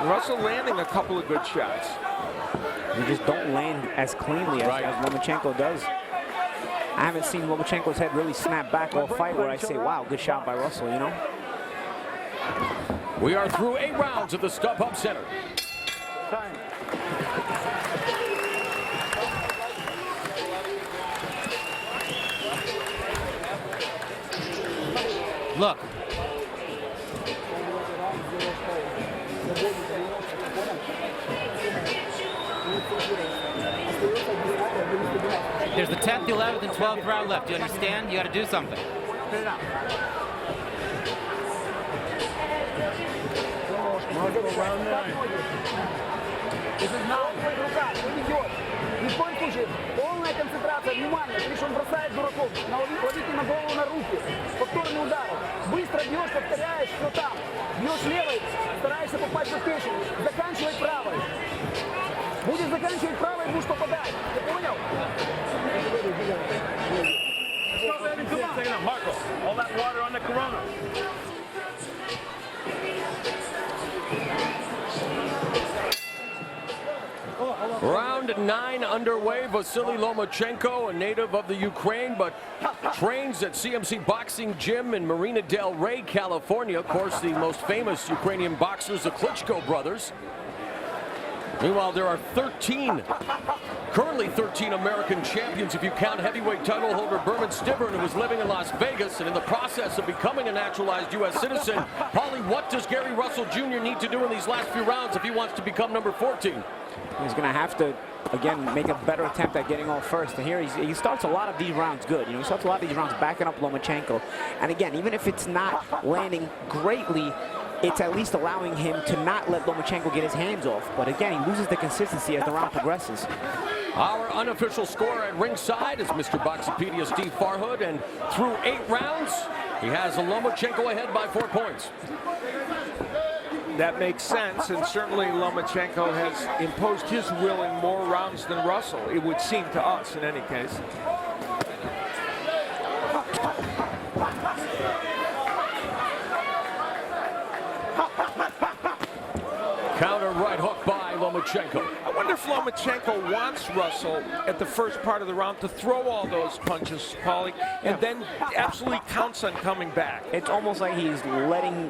Russell landing a couple of good shots. You just don't land as cleanly as Lomachenko does. I haven't seen Lomachenko's head really snap back all fight where I say, wow, good shot by Russell, you know? We are through 8 rounds at the StubHub Center. Look. There's the 10th, 11th, and 12th round left. You understand? You got to do something. This is now. Ни в коем случае. Полная концентрация, внимание. Видишь, он бросает дураков. Ловите на голову, на руки. Повторный удар. Быстро бьешь, повторяешь, все там. Бьешь левой, стараешься попасть в печень. Заканчивай правой. Будешь заканчивать правой, будешь попадать. Ты понял? Marco, all that water on the Corona. Round 9 underway. Vasily Lomachenko, a native of the Ukraine, but trains at CMC Boxing Gym in Marina del Rey, California. Of course, the most famous Ukrainian boxers, the Klitschko brothers. Meanwhile, there are currently 13 American champions if you count heavyweight title holder Berman Stiverne, who was living in Las Vegas and in the process of becoming a naturalized U.S. citizen. Paulie, what does Gary Russell Jr. need to do in these last few rounds if he wants to become number 14? He's going to have to, again, make a better attempt at getting off first. And here he starts a lot of these rounds good. You know, he starts a lot of these rounds backing up Lomachenko. And again, even if it's not landing greatly, it's at least allowing him to not let Lomachenko get his hands off. But again, he loses the consistency as the round progresses. Our unofficial scorer at ringside is Mr. Boxopedia Steve Farhood, and through 8 rounds, he has Lomachenko ahead by 4 points. That makes sense, and certainly Lomachenko has imposed his will in more rounds than Russell, it would seem to us in any case. Counter right hook by Lomachenko. I wonder if Lomachenko wants Russell at the first part of the round to throw all those punches, Paulie, and then absolutely counts on coming back. It's almost like he's letting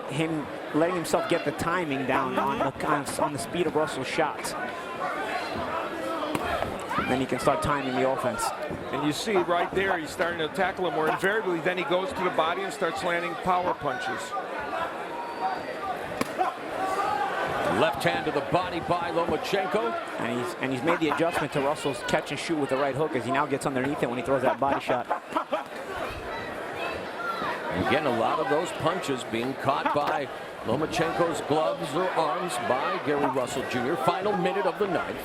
himself get the timing down on the speed of Russell's shots. And then he can start timing the offense. And you see right there, he's starting to tackle him, where invariably then he goes to the body and starts landing power punches. Left hand to the body by Lomachenko. And he's made the adjustment to Russell's catch and shoot with the right hook as he now gets underneath it when he throws that body shot. Again, a lot of those punches being caught by Lomachenko's gloves or arms by Gary Russell Jr. Final minute of the 9th.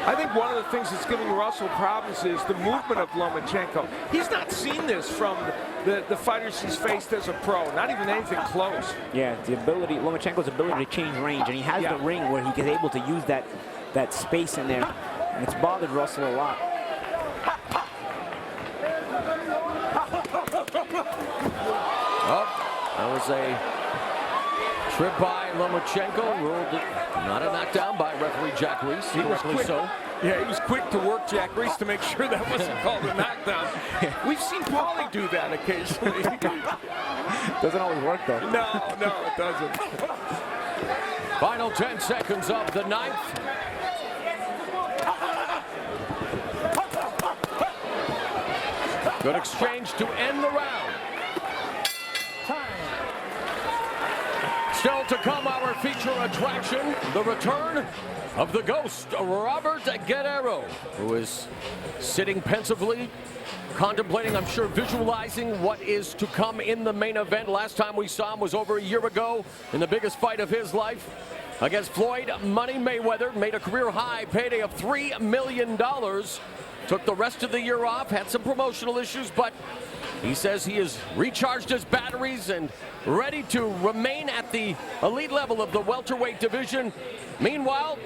I think one of the things that's giving Russell problems is the movement of Lomachenko. He's not seen this from the fighters he's faced as a pro, not even anything close. Yeah, Lomachenko's ability to change range, and he has the ring where he is able to use that space in there, and it's bothered Russell a lot. Oh, that was a Trip by Lomachenko, ruled not a knockdown by referee Jack Reese. He was quick. So. Yeah, he was quick to work Jack Reese to make sure that wasn't called a knockdown. We've seen Paulie do that occasionally. Doesn't always work, though. No, it doesn't. Final 10 seconds of the ninth. Good exchange to end the round. Still to come, our feature attraction, the return of the ghost, Robert Guerrero, who is sitting pensively, contemplating, I'm sure, visualizing what is to come in the main event. Last time we saw him was over a year ago in the biggest fight of his life against Floyd Money Mayweather. Made a career-high payday of $3 million. Took the rest of the year off, had some promotional issues, but he says he has recharged his batteries and ready to remain at the elite level of the welterweight division. Meanwhile,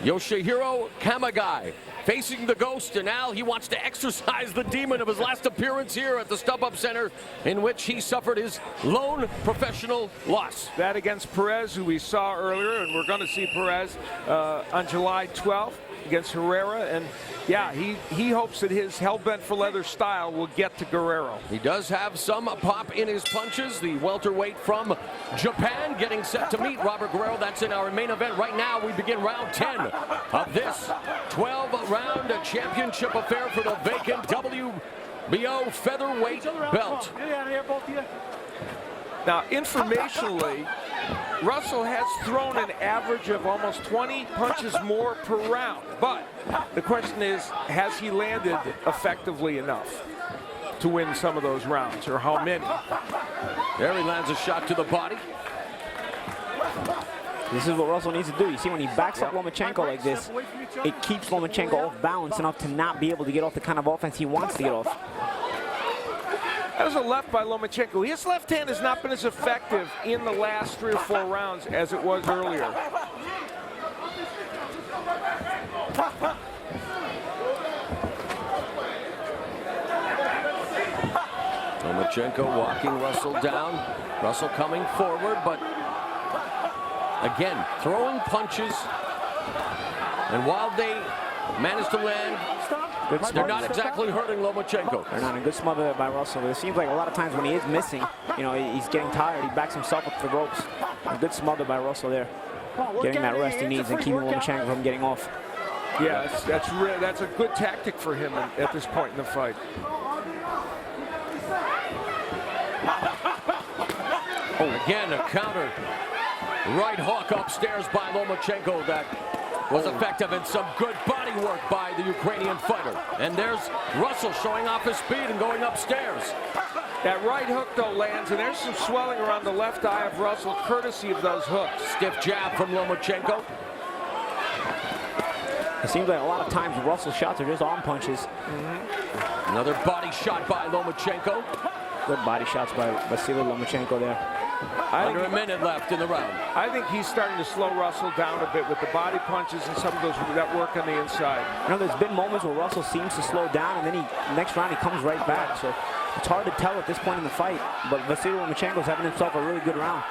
Yoshihiro Kamagai facing the ghost, and now he wants to exorcise the demon of his last appearance here at the StubHub Center, in which he suffered his lone professional loss. That against Perez, who we saw earlier, and we're going to see Perez on July 12th against Herrera, and yeah, he hopes that his hell-bent for leather style will get to Guerrero. He does have some pop in his punches. The welterweight from Japan getting set to meet Robert Guerrero. That's in our main event. Right now, we begin round 10 of this 12-round championship affair for the vacant WBO featherweight belt. Now, informationally, Russell has thrown an average of almost 20 punches more per round. But the question is, has he landed effectively enough to win some of those rounds, or how many? There he lands a shot to the body. This is what Russell needs to do. You see, when he backs up Lomachenko like this, it keeps Lomachenko off balance enough to not be able to get off the kind of offense he wants to get off. That was a left by Lomachenko. His left hand has not been as effective in the last 3 or 4 rounds as it was earlier. Lomachenko walking Russell down. Russell coming forward, but again, throwing punches. And while they manage to land, they're not exactly hurting Lomachenko. They're not. A good smother by Russell. It seems like a lot of times when he is missing, you know, he's getting tired. He backs himself up the ropes. A good smother by Russell there. Getting that rest he needs and keeping Lomachenko from getting off. Yeah, that's a good tactic for him at this point in the fight. Again, a counter right hook upstairs by Lomachenko that was effective, and some good body work by the Ukrainian fighter. And there's Russell showing off his speed and going upstairs. That right hook, though, lands, and there's some swelling around the left eye of Russell, courtesy of those hooks. Stiff jab from Lomachenko. It seems like a lot of times Russell's shots are just arm punches. Another body shot by Lomachenko. Good body shots by Vasily Lomachenko there. Under a minute left in the round. I think he's starting to slow Russell down a bit with the body punches and some of those that work on the inside. You know, there's been moments where Russell seems to slow down, and then next round he comes right back. So it's hard to tell at this point in the fight. But Vasily Lomachenko's having himself a really good round.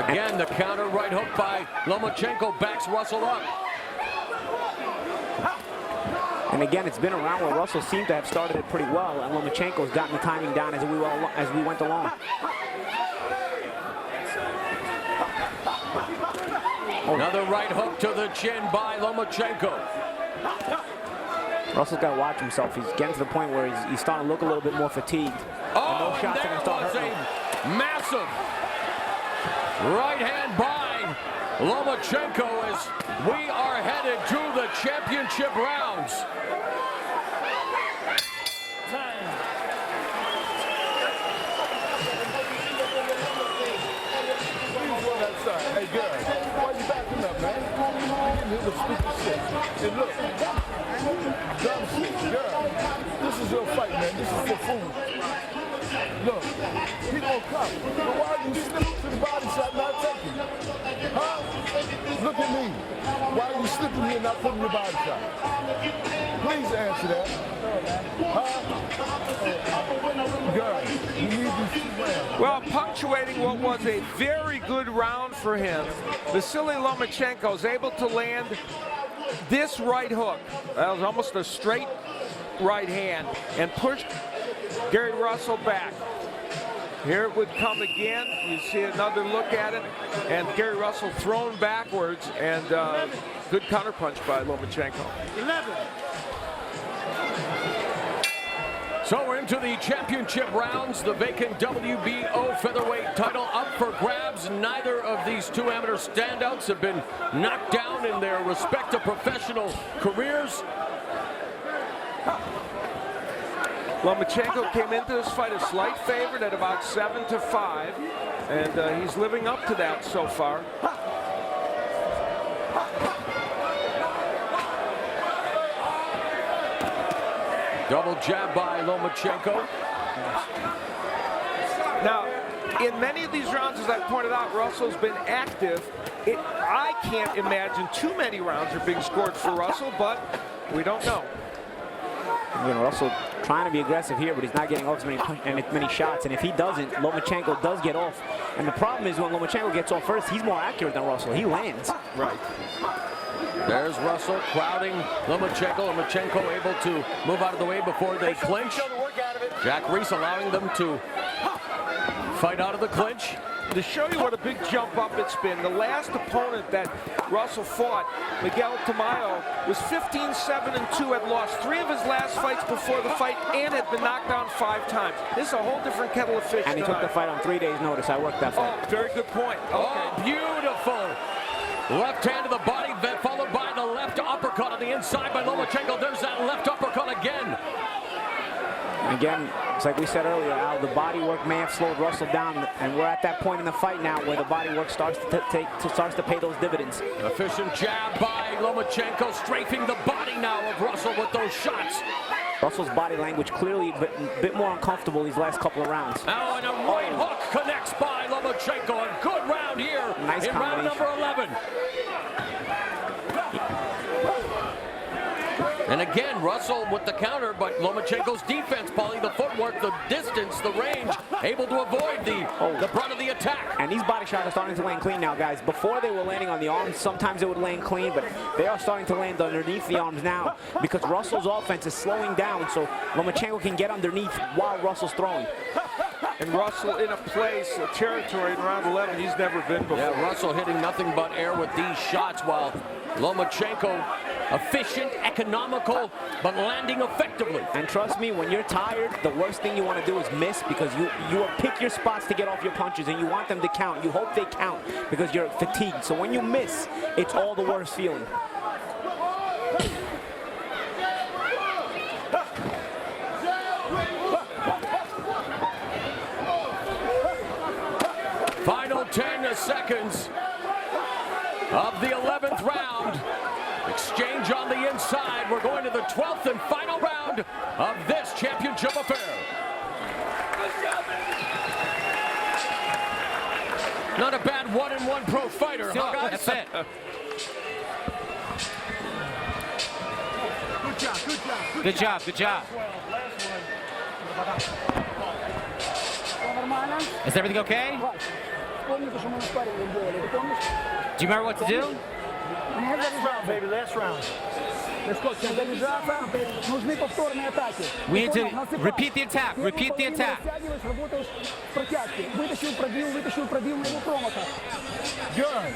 Again, the counter right hook by Lomachenko backs Russell up. And again, it's been a round where Russell seemed to have started it pretty well, and Lomachenko's gotten the timing down as we went along. Another right hook to the chin by Lomachenko. Russell's got to watch himself. He's getting to the point where he's starting to look a little bit more fatigued. Oh, and those shots there are going to start was hurting. a massive right hand by Lomachenko as we are headed to the championship rounds. Hey, girl, why you backing up, man? You getting hit with stupid shit. And look, dumb shit, girl. This is your fight, man. This is for food. Look, he gonna come. But why are you slipping to the body shot, not taking it? Huh? Look at me. Why are you slipping here and not putting your body shot? Please answer that. Good. You need these 2 rounds. Well, punctuating what was a very good round for him, Vasily Lomachenko is able to land this right hook. That was almost a straight right hand and pushed Gary Russell back. Here it would come again. You see another look at it, and Gary Russell thrown backwards, and good counterpunch by Lomachenko. 11. So we're into the championship rounds. The vacant WBO featherweight title up for grabs. Neither of these 2 amateur standouts have been knocked down in their respective professional careers. Lomachenko came into this fight a slight favorite at about 7-5, and he's living up to that so far. Double jab by Lomachenko. Now, in many of these rounds, as I pointed out, Russell's been active. I can't imagine too many rounds are being scored for Russell, but we don't know. Russell trying to be aggressive here, but he's not getting off as many shots. And if he doesn't, Lomachenko does get off. And the problem is when Lomachenko gets off first, he's more accurate than Russell. He lands. Right. There's Russell crowding Lomachenko. Lomachenko able to move out of the way before they clinch. Jack Reese allowing them to fight out of the clinch. To show you what a big jump up it's been, the last opponent that Russell fought, Miguel Tamayo, was 15-7-2, had lost 3 of his last fights before the fight and had been knocked down 5 times. This is a whole different kettle of fish. And he took the fight on 3 days' notice. I worked that fight. Oh, very good point. Okay. Oh, beautiful. Left hand to the body, then followed by the left uppercut on the inside by Lomachenko. There's that left uppercut again. Again, it's like we said earlier, Al, the body work may have slowed Russell down, and we're at that point in the fight now where the body work starts to pay those dividends. Efficient jab by Lomachenko, strafing the body now of Russell with those shots. Russell's body language clearly a bit more uncomfortable these last couple of rounds. Now, and a right hook connects by Lomachenko. A good round here nice in round number 11. And again, Russell with the counter, but Lomachenko's defense, Paulie, the footwork, the distance, the range, able to avoid the brunt of the attack. And these body shots are starting to land clean now, guys. Before they were landing on the arms, sometimes it would land clean, but they are starting to land underneath the arms now because Russell's offense is slowing down, so Lomachenko can get underneath while Russell's throwing. And Russell in a place, a territory in round 11 he's never been before. Yeah, Russell hitting nothing but air with these shots, while Lomachenko efficient, economical, but landing effectively. And trust me, when you're tired, the worst thing you want to do is miss, because you pick your spots to get off your punches and you want them to count. You hope they count because you're fatigued. So when you miss, it's all the worst feeling. Final 10 seconds of the 11th round. Exchange on the inside. We're going to the 12th and final round of this championship affair. Not a bad 1-1 pro fighter, huh, guys? That's it. Good job, good job. Is everything okay? Do you remember what to do? Last round, baby, last round. We need to repeat the attack. Repeat the attack. Good.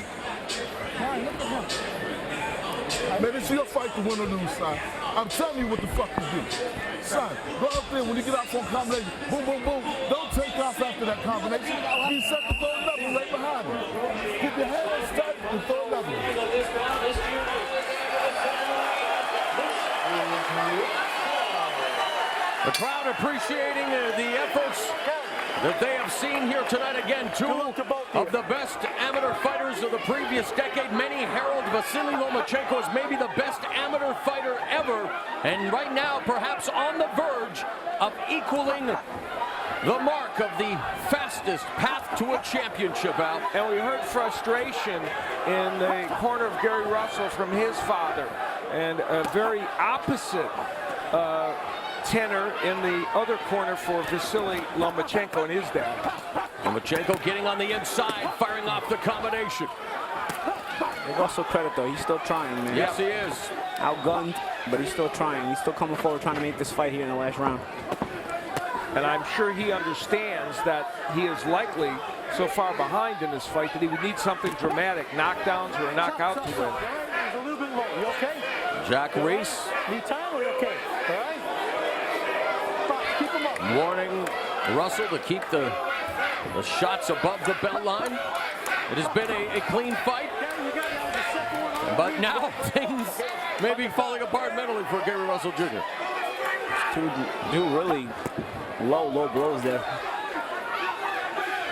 Man, it's your fight to win or lose, son. I'm telling you what the fuck to do. Son, go out there when you get out for a combination. Boom, boom, boom. Don't take off after that combination. Be set to throw level right behind him. Keep your hands tight and throw level. The crowd appreciating the efforts that they have seen here tonight. Again, two of the best amateur fighters of the previous decade. Many herald Vasily Lomachenko as maybe the best amateur fighter ever, and right now perhaps on the verge of equaling the mark of the fastest path to a championship, Al. And we heard frustration in the corner of Gary Russell from his father. And a very opposite tenor in the other corner for Vasily Lomachenko and his dad. Lomachenko getting on the inside, firing off the combination. Give Russell credit, though. He's still trying, man. Yes, he is. Outgunned, but he's still trying. He's still coming forward trying to make this fight here in the last round. And I'm sure he understands that he is likely so far behind in this fight that he would need something dramatic, knockdowns or a knockout to win. He's a little bit low. You okay? Jack Reese. Need time or you okay? All right? Stop. Keep him up. Warning Russell to keep the shots above the belt line. It has been a clean fight. But now things may be falling apart mentally for Gary Russell Jr. Two really low blows there.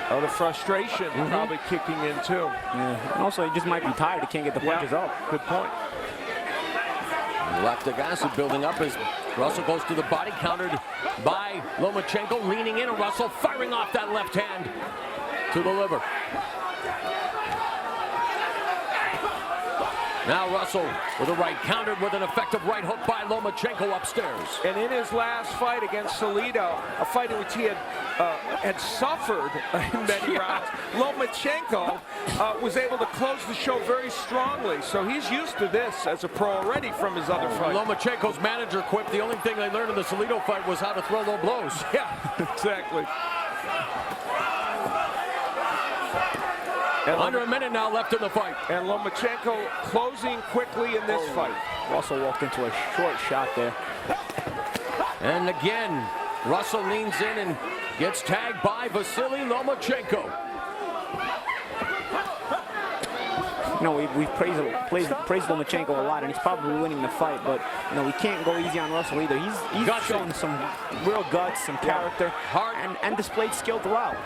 Oh, the frustration probably kicking in too. Yeah. And also, he just might be tired. He can't get the punches up. Good point. Lactic acid building up as Russell goes to the body, countered by Lomachenko, leaning in, and Russell firing off that left hand to the liver. Now Russell with a right, countered with an effective right hook by Lomachenko upstairs. And in his last fight against Salido, a fight in which he had suffered in many rounds, Lomachenko was able to close the show very strongly. So he's used to this as a pro already from his other fight. Lomachenko's manager quipped the only thing they learned in the Salido fight was how to throw low blows. Yeah, exactly. And under a minute now left in the fight. And Lomachenko closing quickly in this fight. Russell walked into a short shot there. And again, Russell leans in and gets tagged by Vasily Lomachenko. You know, we've praised Lomachenko a lot, and he's probably winning the fight, but, you know, we can't go easy on Russell either. He's shown some real guts, some character, and displayed skill throughout.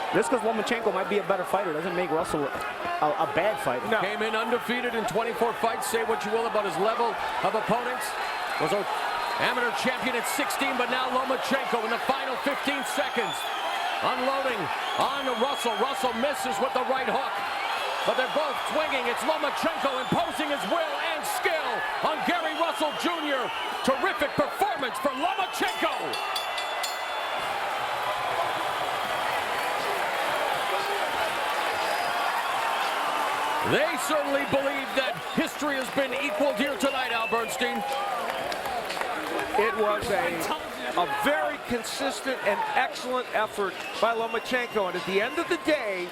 Just because Lomachenko might be a better fighter doesn't make Russell a bad fighter. No. Came in undefeated in 24 fights. Say what you will about his level of opponents. Was an amateur champion at 16, but now Lomachenko in the final 15 seconds. Unloading on Russell. Russell misses with the right hook. But they're both swinging. It's Lomachenko imposing his will and skill on Gary Russell Jr. Terrific performance from Lomachenko. They certainly believe that history has been equaled here tonight, Al Bernstein. It was a very consistent and excellent effort by Lomachenko. And at the end of the day,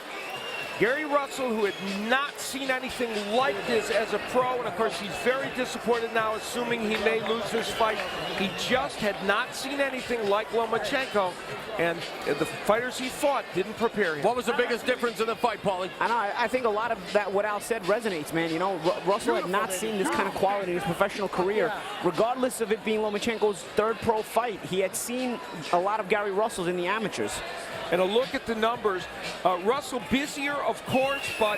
Gary Russell, who had not seen anything like this as a pro, and of course he's very disappointed now, assuming he may lose this fight. He just had not seen anything like Lomachenko, and the fighters he fought didn't prepare him. What was the biggest difference in the fight, Paulie? I think a lot of that, what Al said, resonates, man. You know, Russell had not seen this kind of quality in his professional career. Regardless of it being Lomachenko's third pro fight, he had seen a lot of Gary Russells in the amateurs. And a look at the numbers, Russell busier, of course, but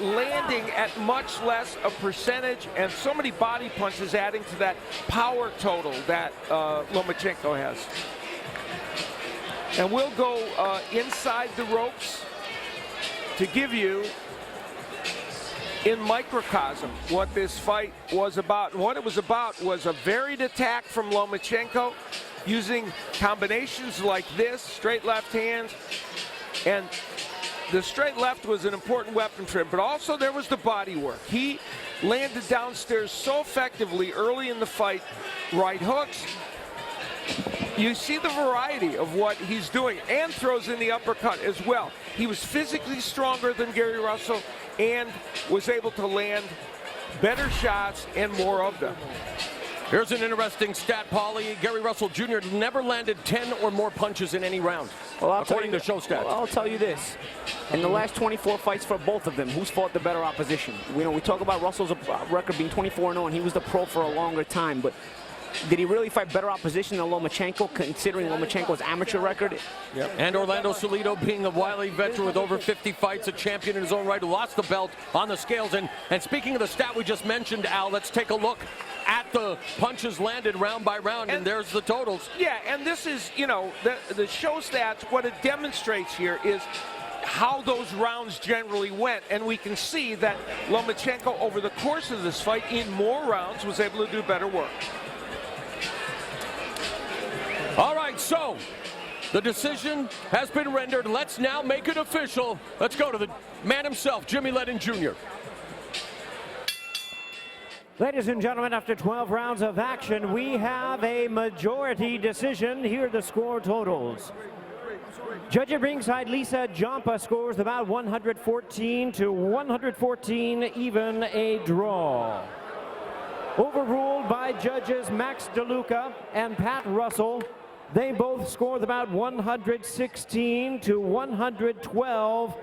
landing at much less a percentage, and so many body punches adding to that power total that Lomachenko has. And we'll go inside the ropes to give you, in microcosm, what this fight was about. And what it was about was a varied attack from Lomachenko, using combinations like this, straight left hands, and the straight left was an important weapon for him, but also there was the body work. He landed downstairs so effectively early in the fight, right hooks. You see the variety of what he's doing, and throws in the uppercut as well. He was physically stronger than Gary Russell and was able to land better shots and more of them. Here's an interesting stat, Paulie. Gary Russell Jr. never landed 10 or more punches in any round, according to show stats. Well, I'll tell you this. In the last 24 fights for both of them, who's fought the better opposition? You know, we talk about Russell's record being 24-0, and he was the pro for a longer time, but did he really fight better opposition than Lomachenko, considering Lomachenko's amateur record? Yep. And Orlando Salido, being a wily veteran with over 50 fights, a champion in his own right, who lost the belt on the scales. And speaking of the stat we just mentioned, Al, let's take a look at the punches landed round by round, and there's the totals. Yeah, and this is, you know, the show stats, what it demonstrates here is how those rounds generally went. And we can see that Lomachenko, over the course of this fight, in more rounds, was able to do better work. All right, so the decision has been rendered. Let's now make it official. Let's go to the man himself, Jimmy Lennon Jr. Ladies and gentlemen, after 12 rounds of action, we have a majority decision. Here are the score totals. Judge at ringside, Lisa Jampa, scores about 114 to 114, even a draw. Overruled by judges Max DeLuca and Pat Russell. They both scored about 116 to 112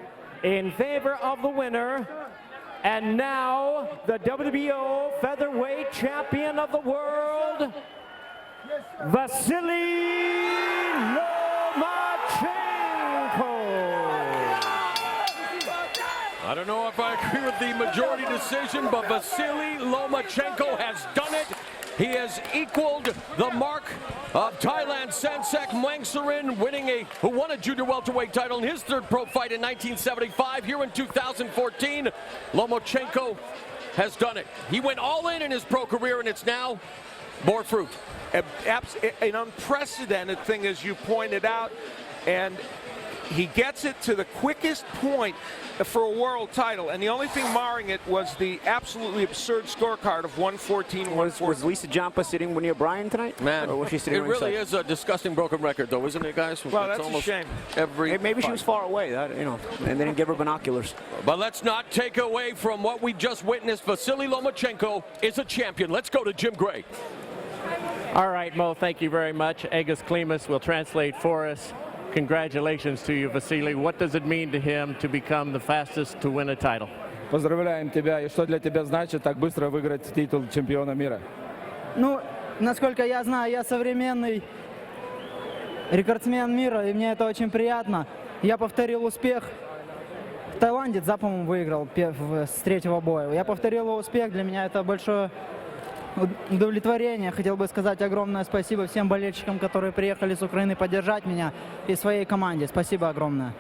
in favor of the winner. And now, the WBO featherweight champion of the world, Vasily Lomachenko. I don't know if I agree with the majority decision, but Vasily Lomachenko has done it. He has equaled the mark of Thailand Sansek Mangsarin, who won a junior welterweight title in his third pro fight in 1975. Here in 2014, Lomachenko has done it. He went all in his pro career, and it's now bore fruit. An unprecedented thing, as you pointed out, and he gets it to the quickest point for a world title, and the only thing marring it was the absolutely absurd scorecard of 114-114. Was Lisa Jampa sitting near Brian tonight? Man, or was she sitting it really ringside? is a disgusting broken record, though, isn't it, guys? Well, that's a shame. Maybe she was far away, and they didn't give her binoculars. But let's not take away from what we just witnessed. Vasily Lomachenko is a champion. Let's go to Jim Gray. All right, Mo, thank you very much. Agus Klimas will translate for us. Congratulations to you, Vasily. What does it mean to him to become the fastest to win a title? Поздравляем тебя. И что для тебя значит так быстро выиграть титул чемпиона мира? Ну, насколько я знаю, я современный рекордсмен мира, и мне это очень приятно. Я повторил успех. Таиландец, по-моему, выиграл с третьего боя. Я повторил его успех. Для меня это большое удовлетворение. Хотел бы сказать огромное спасибо всем болельщикам, которые приехали с Украины поддержать меня, и своей команде. Спасибо огромное.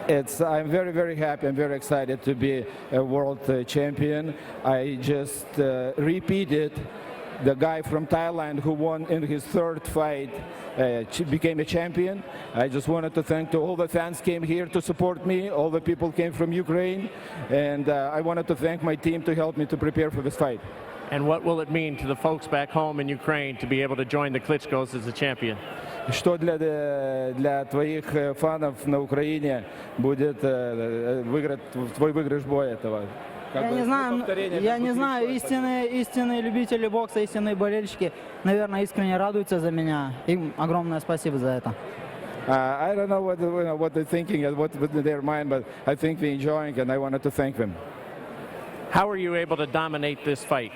I'm very, very happy. I'm very excited to be a world champion. I just repeated the guy from Thailand who won in his third fight, became a champion. I just wanted to thank all the fans came here to support me. All the people came from Ukraine, and I wanted to thank my team to help me to prepare for this fight. And what will it mean to the folks back home in Ukraine to be able to join the Klitschkos as a champion? Что для твоих фанов на Украине будет выиграть твой выигрыш боя этого? Я не знаю, истинные любители бокса, истинные болельщики, наверное, искренне радуются за меня. Им огромное спасибо за это. I don't know what they're thinking and what's in their mind, but I think they're enjoying, and I wanted to thank them. How were you able to dominate this fight?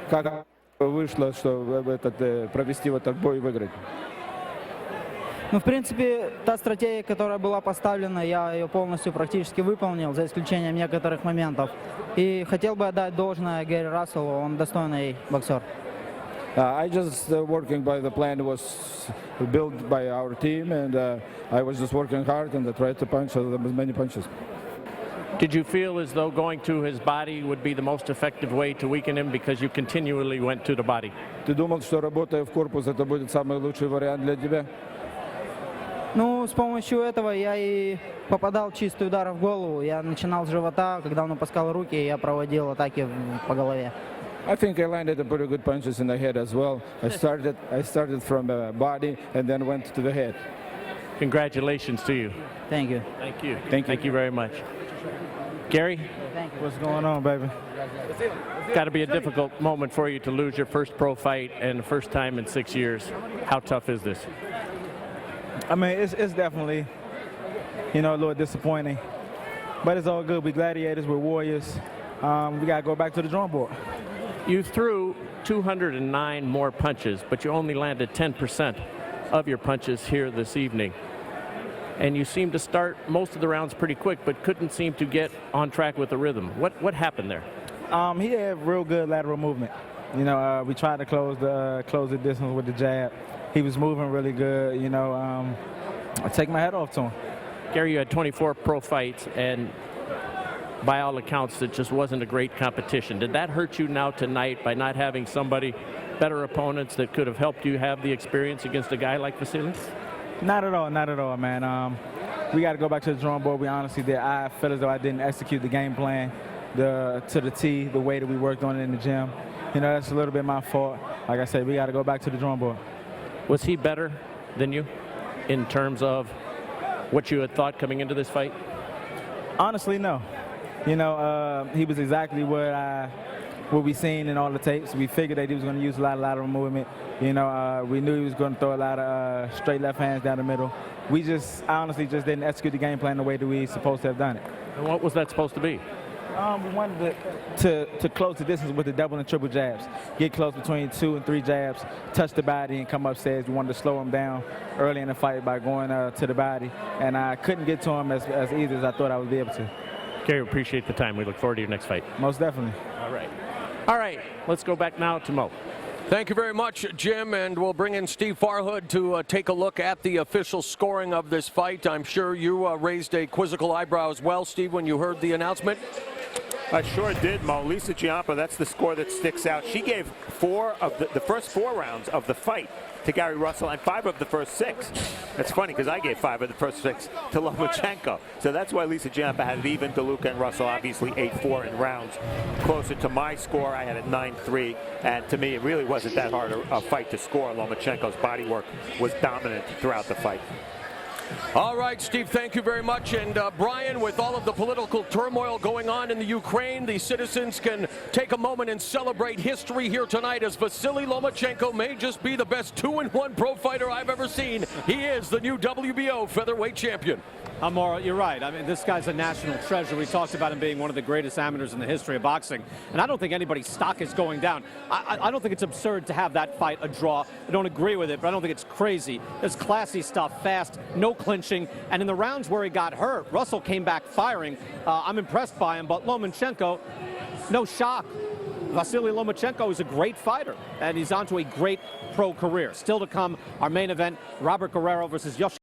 Как вышло, что провести вот этот бой и выиграть? Ну, в принципе, та стратегия, которая была поставлена, я ее полностью практически выполнил, за исключением некоторых моментов. И хотел бы отдать должное Гэри Расселу, он достойный боксер. I just working by the plan was built by our team, and I was just working hard and I tried to punch as many punches. Did you feel as though going to his body would be the most effective way to weaken him because you continually went to the body? Ты думал, что работая в корпус, это будет самый лучший вариант для тебя? Ну, с помощью этого я и попадал чистый удар в голову. Я начинал с живота, когда он опускал руки, я проводил атаки по голове. I think I landed a pretty good punches in the head as well. I started from the body and then went to the head. Congratulations to you. Thank you. Thank you. Thank you. Thank you very much. Gary? Thank you. What's going on, baby? It's got to be a difficult moment for you to lose your first pro fight and the first time in 6 years. How tough is this? I mean, it's definitely, a little disappointing. But it's all good. We're gladiators. We're warriors. We got to go back to the drawing board. You threw 209 more punches, but you only landed 10% of your punches here this evening. And you seemed to start most of the rounds pretty quick, but couldn't seem to get on track with the rhythm. What happened there? He had real good lateral movement. We tried to close the distance with the jab. He was moving really good. I take my hat off to him. Gary, you had 24 pro fights, and by all accounts, it just wasn't a great competition. Did that hurt you now tonight by not having somebody, better opponents that could have helped you have the experience against a guy like Vasily? Not at all, man. We got to go back to the drawing board. We honestly did. I felt as though I didn't execute the game plan to the T, the way that we worked on it in the gym. You know, that's a little bit my fault. Like I said, we got to go back to the drawing board. Was he better than you in terms of what you had thought coming into this fight? Honestly, no. You know, he was exactly what we seen in all the tapes. We figured that he was going to use a lot of lateral movement. You know, we knew he was going to throw a lot of straight left hands down the middle. I honestly just didn't execute the game plan the way that we supposed to have done it. And what was that supposed to be? We wanted to close the distance with the double and triple jabs. Get close between 2 and 3 jabs, touch the body, and come upstairs. We wanted to slow him down early in the fight by going to the body. And I couldn't get to him as easy as I thought I would be able to. Gary, appreciate the time. We look forward to your next fight. Most definitely. All right, let's go back now to Mo. Thank you very much, Jim, and we'll bring in Steve Farhood to take a look at the official scoring of this fight. I'm sure you raised a quizzical eyebrow as well, Steve, when you heard the announcement. I sure did, Mo. Lisa Giampa, that's the score that sticks out. She gave the first 4 rounds of the fight to Gary Russell and 5 of the first 6. That's funny because I gave 5 of the first 6 to Lomachenko. So that's why Lisa Giampa had it even. DeLuca and Russell obviously 8-4 in rounds. Closer to my score, I had it 9-3. And to me, it really wasn't that hard a fight to score. Lomachenko's body work was dominant throughout the fight. All right, Steve, thank you very much. And Brian, with all of the political turmoil going on in the Ukraine, the citizens can take a moment and celebrate history here tonight as Vasily Lomachenko may just be the best 2-1 pro fighter I've ever seen. He is the new WBO featherweight champion. Mauro, you're right. I mean, this guy's a national treasure. We talked about him being one of the greatest amateurs in the history of boxing, and I don't think anybody's stock is going down. I don't think it's absurd to have that fight a draw. I don't agree with it, but I don't think it's crazy. It's classy stuff, fast, no clinching, and in the rounds where he got hurt, Russell came back firing. I'm impressed by him, but Lomachenko, no shock. Vasily Lomachenko is a great fighter, and he's on to a great pro career. Still to come, our main event, Robert Guerrero versus Yoshi.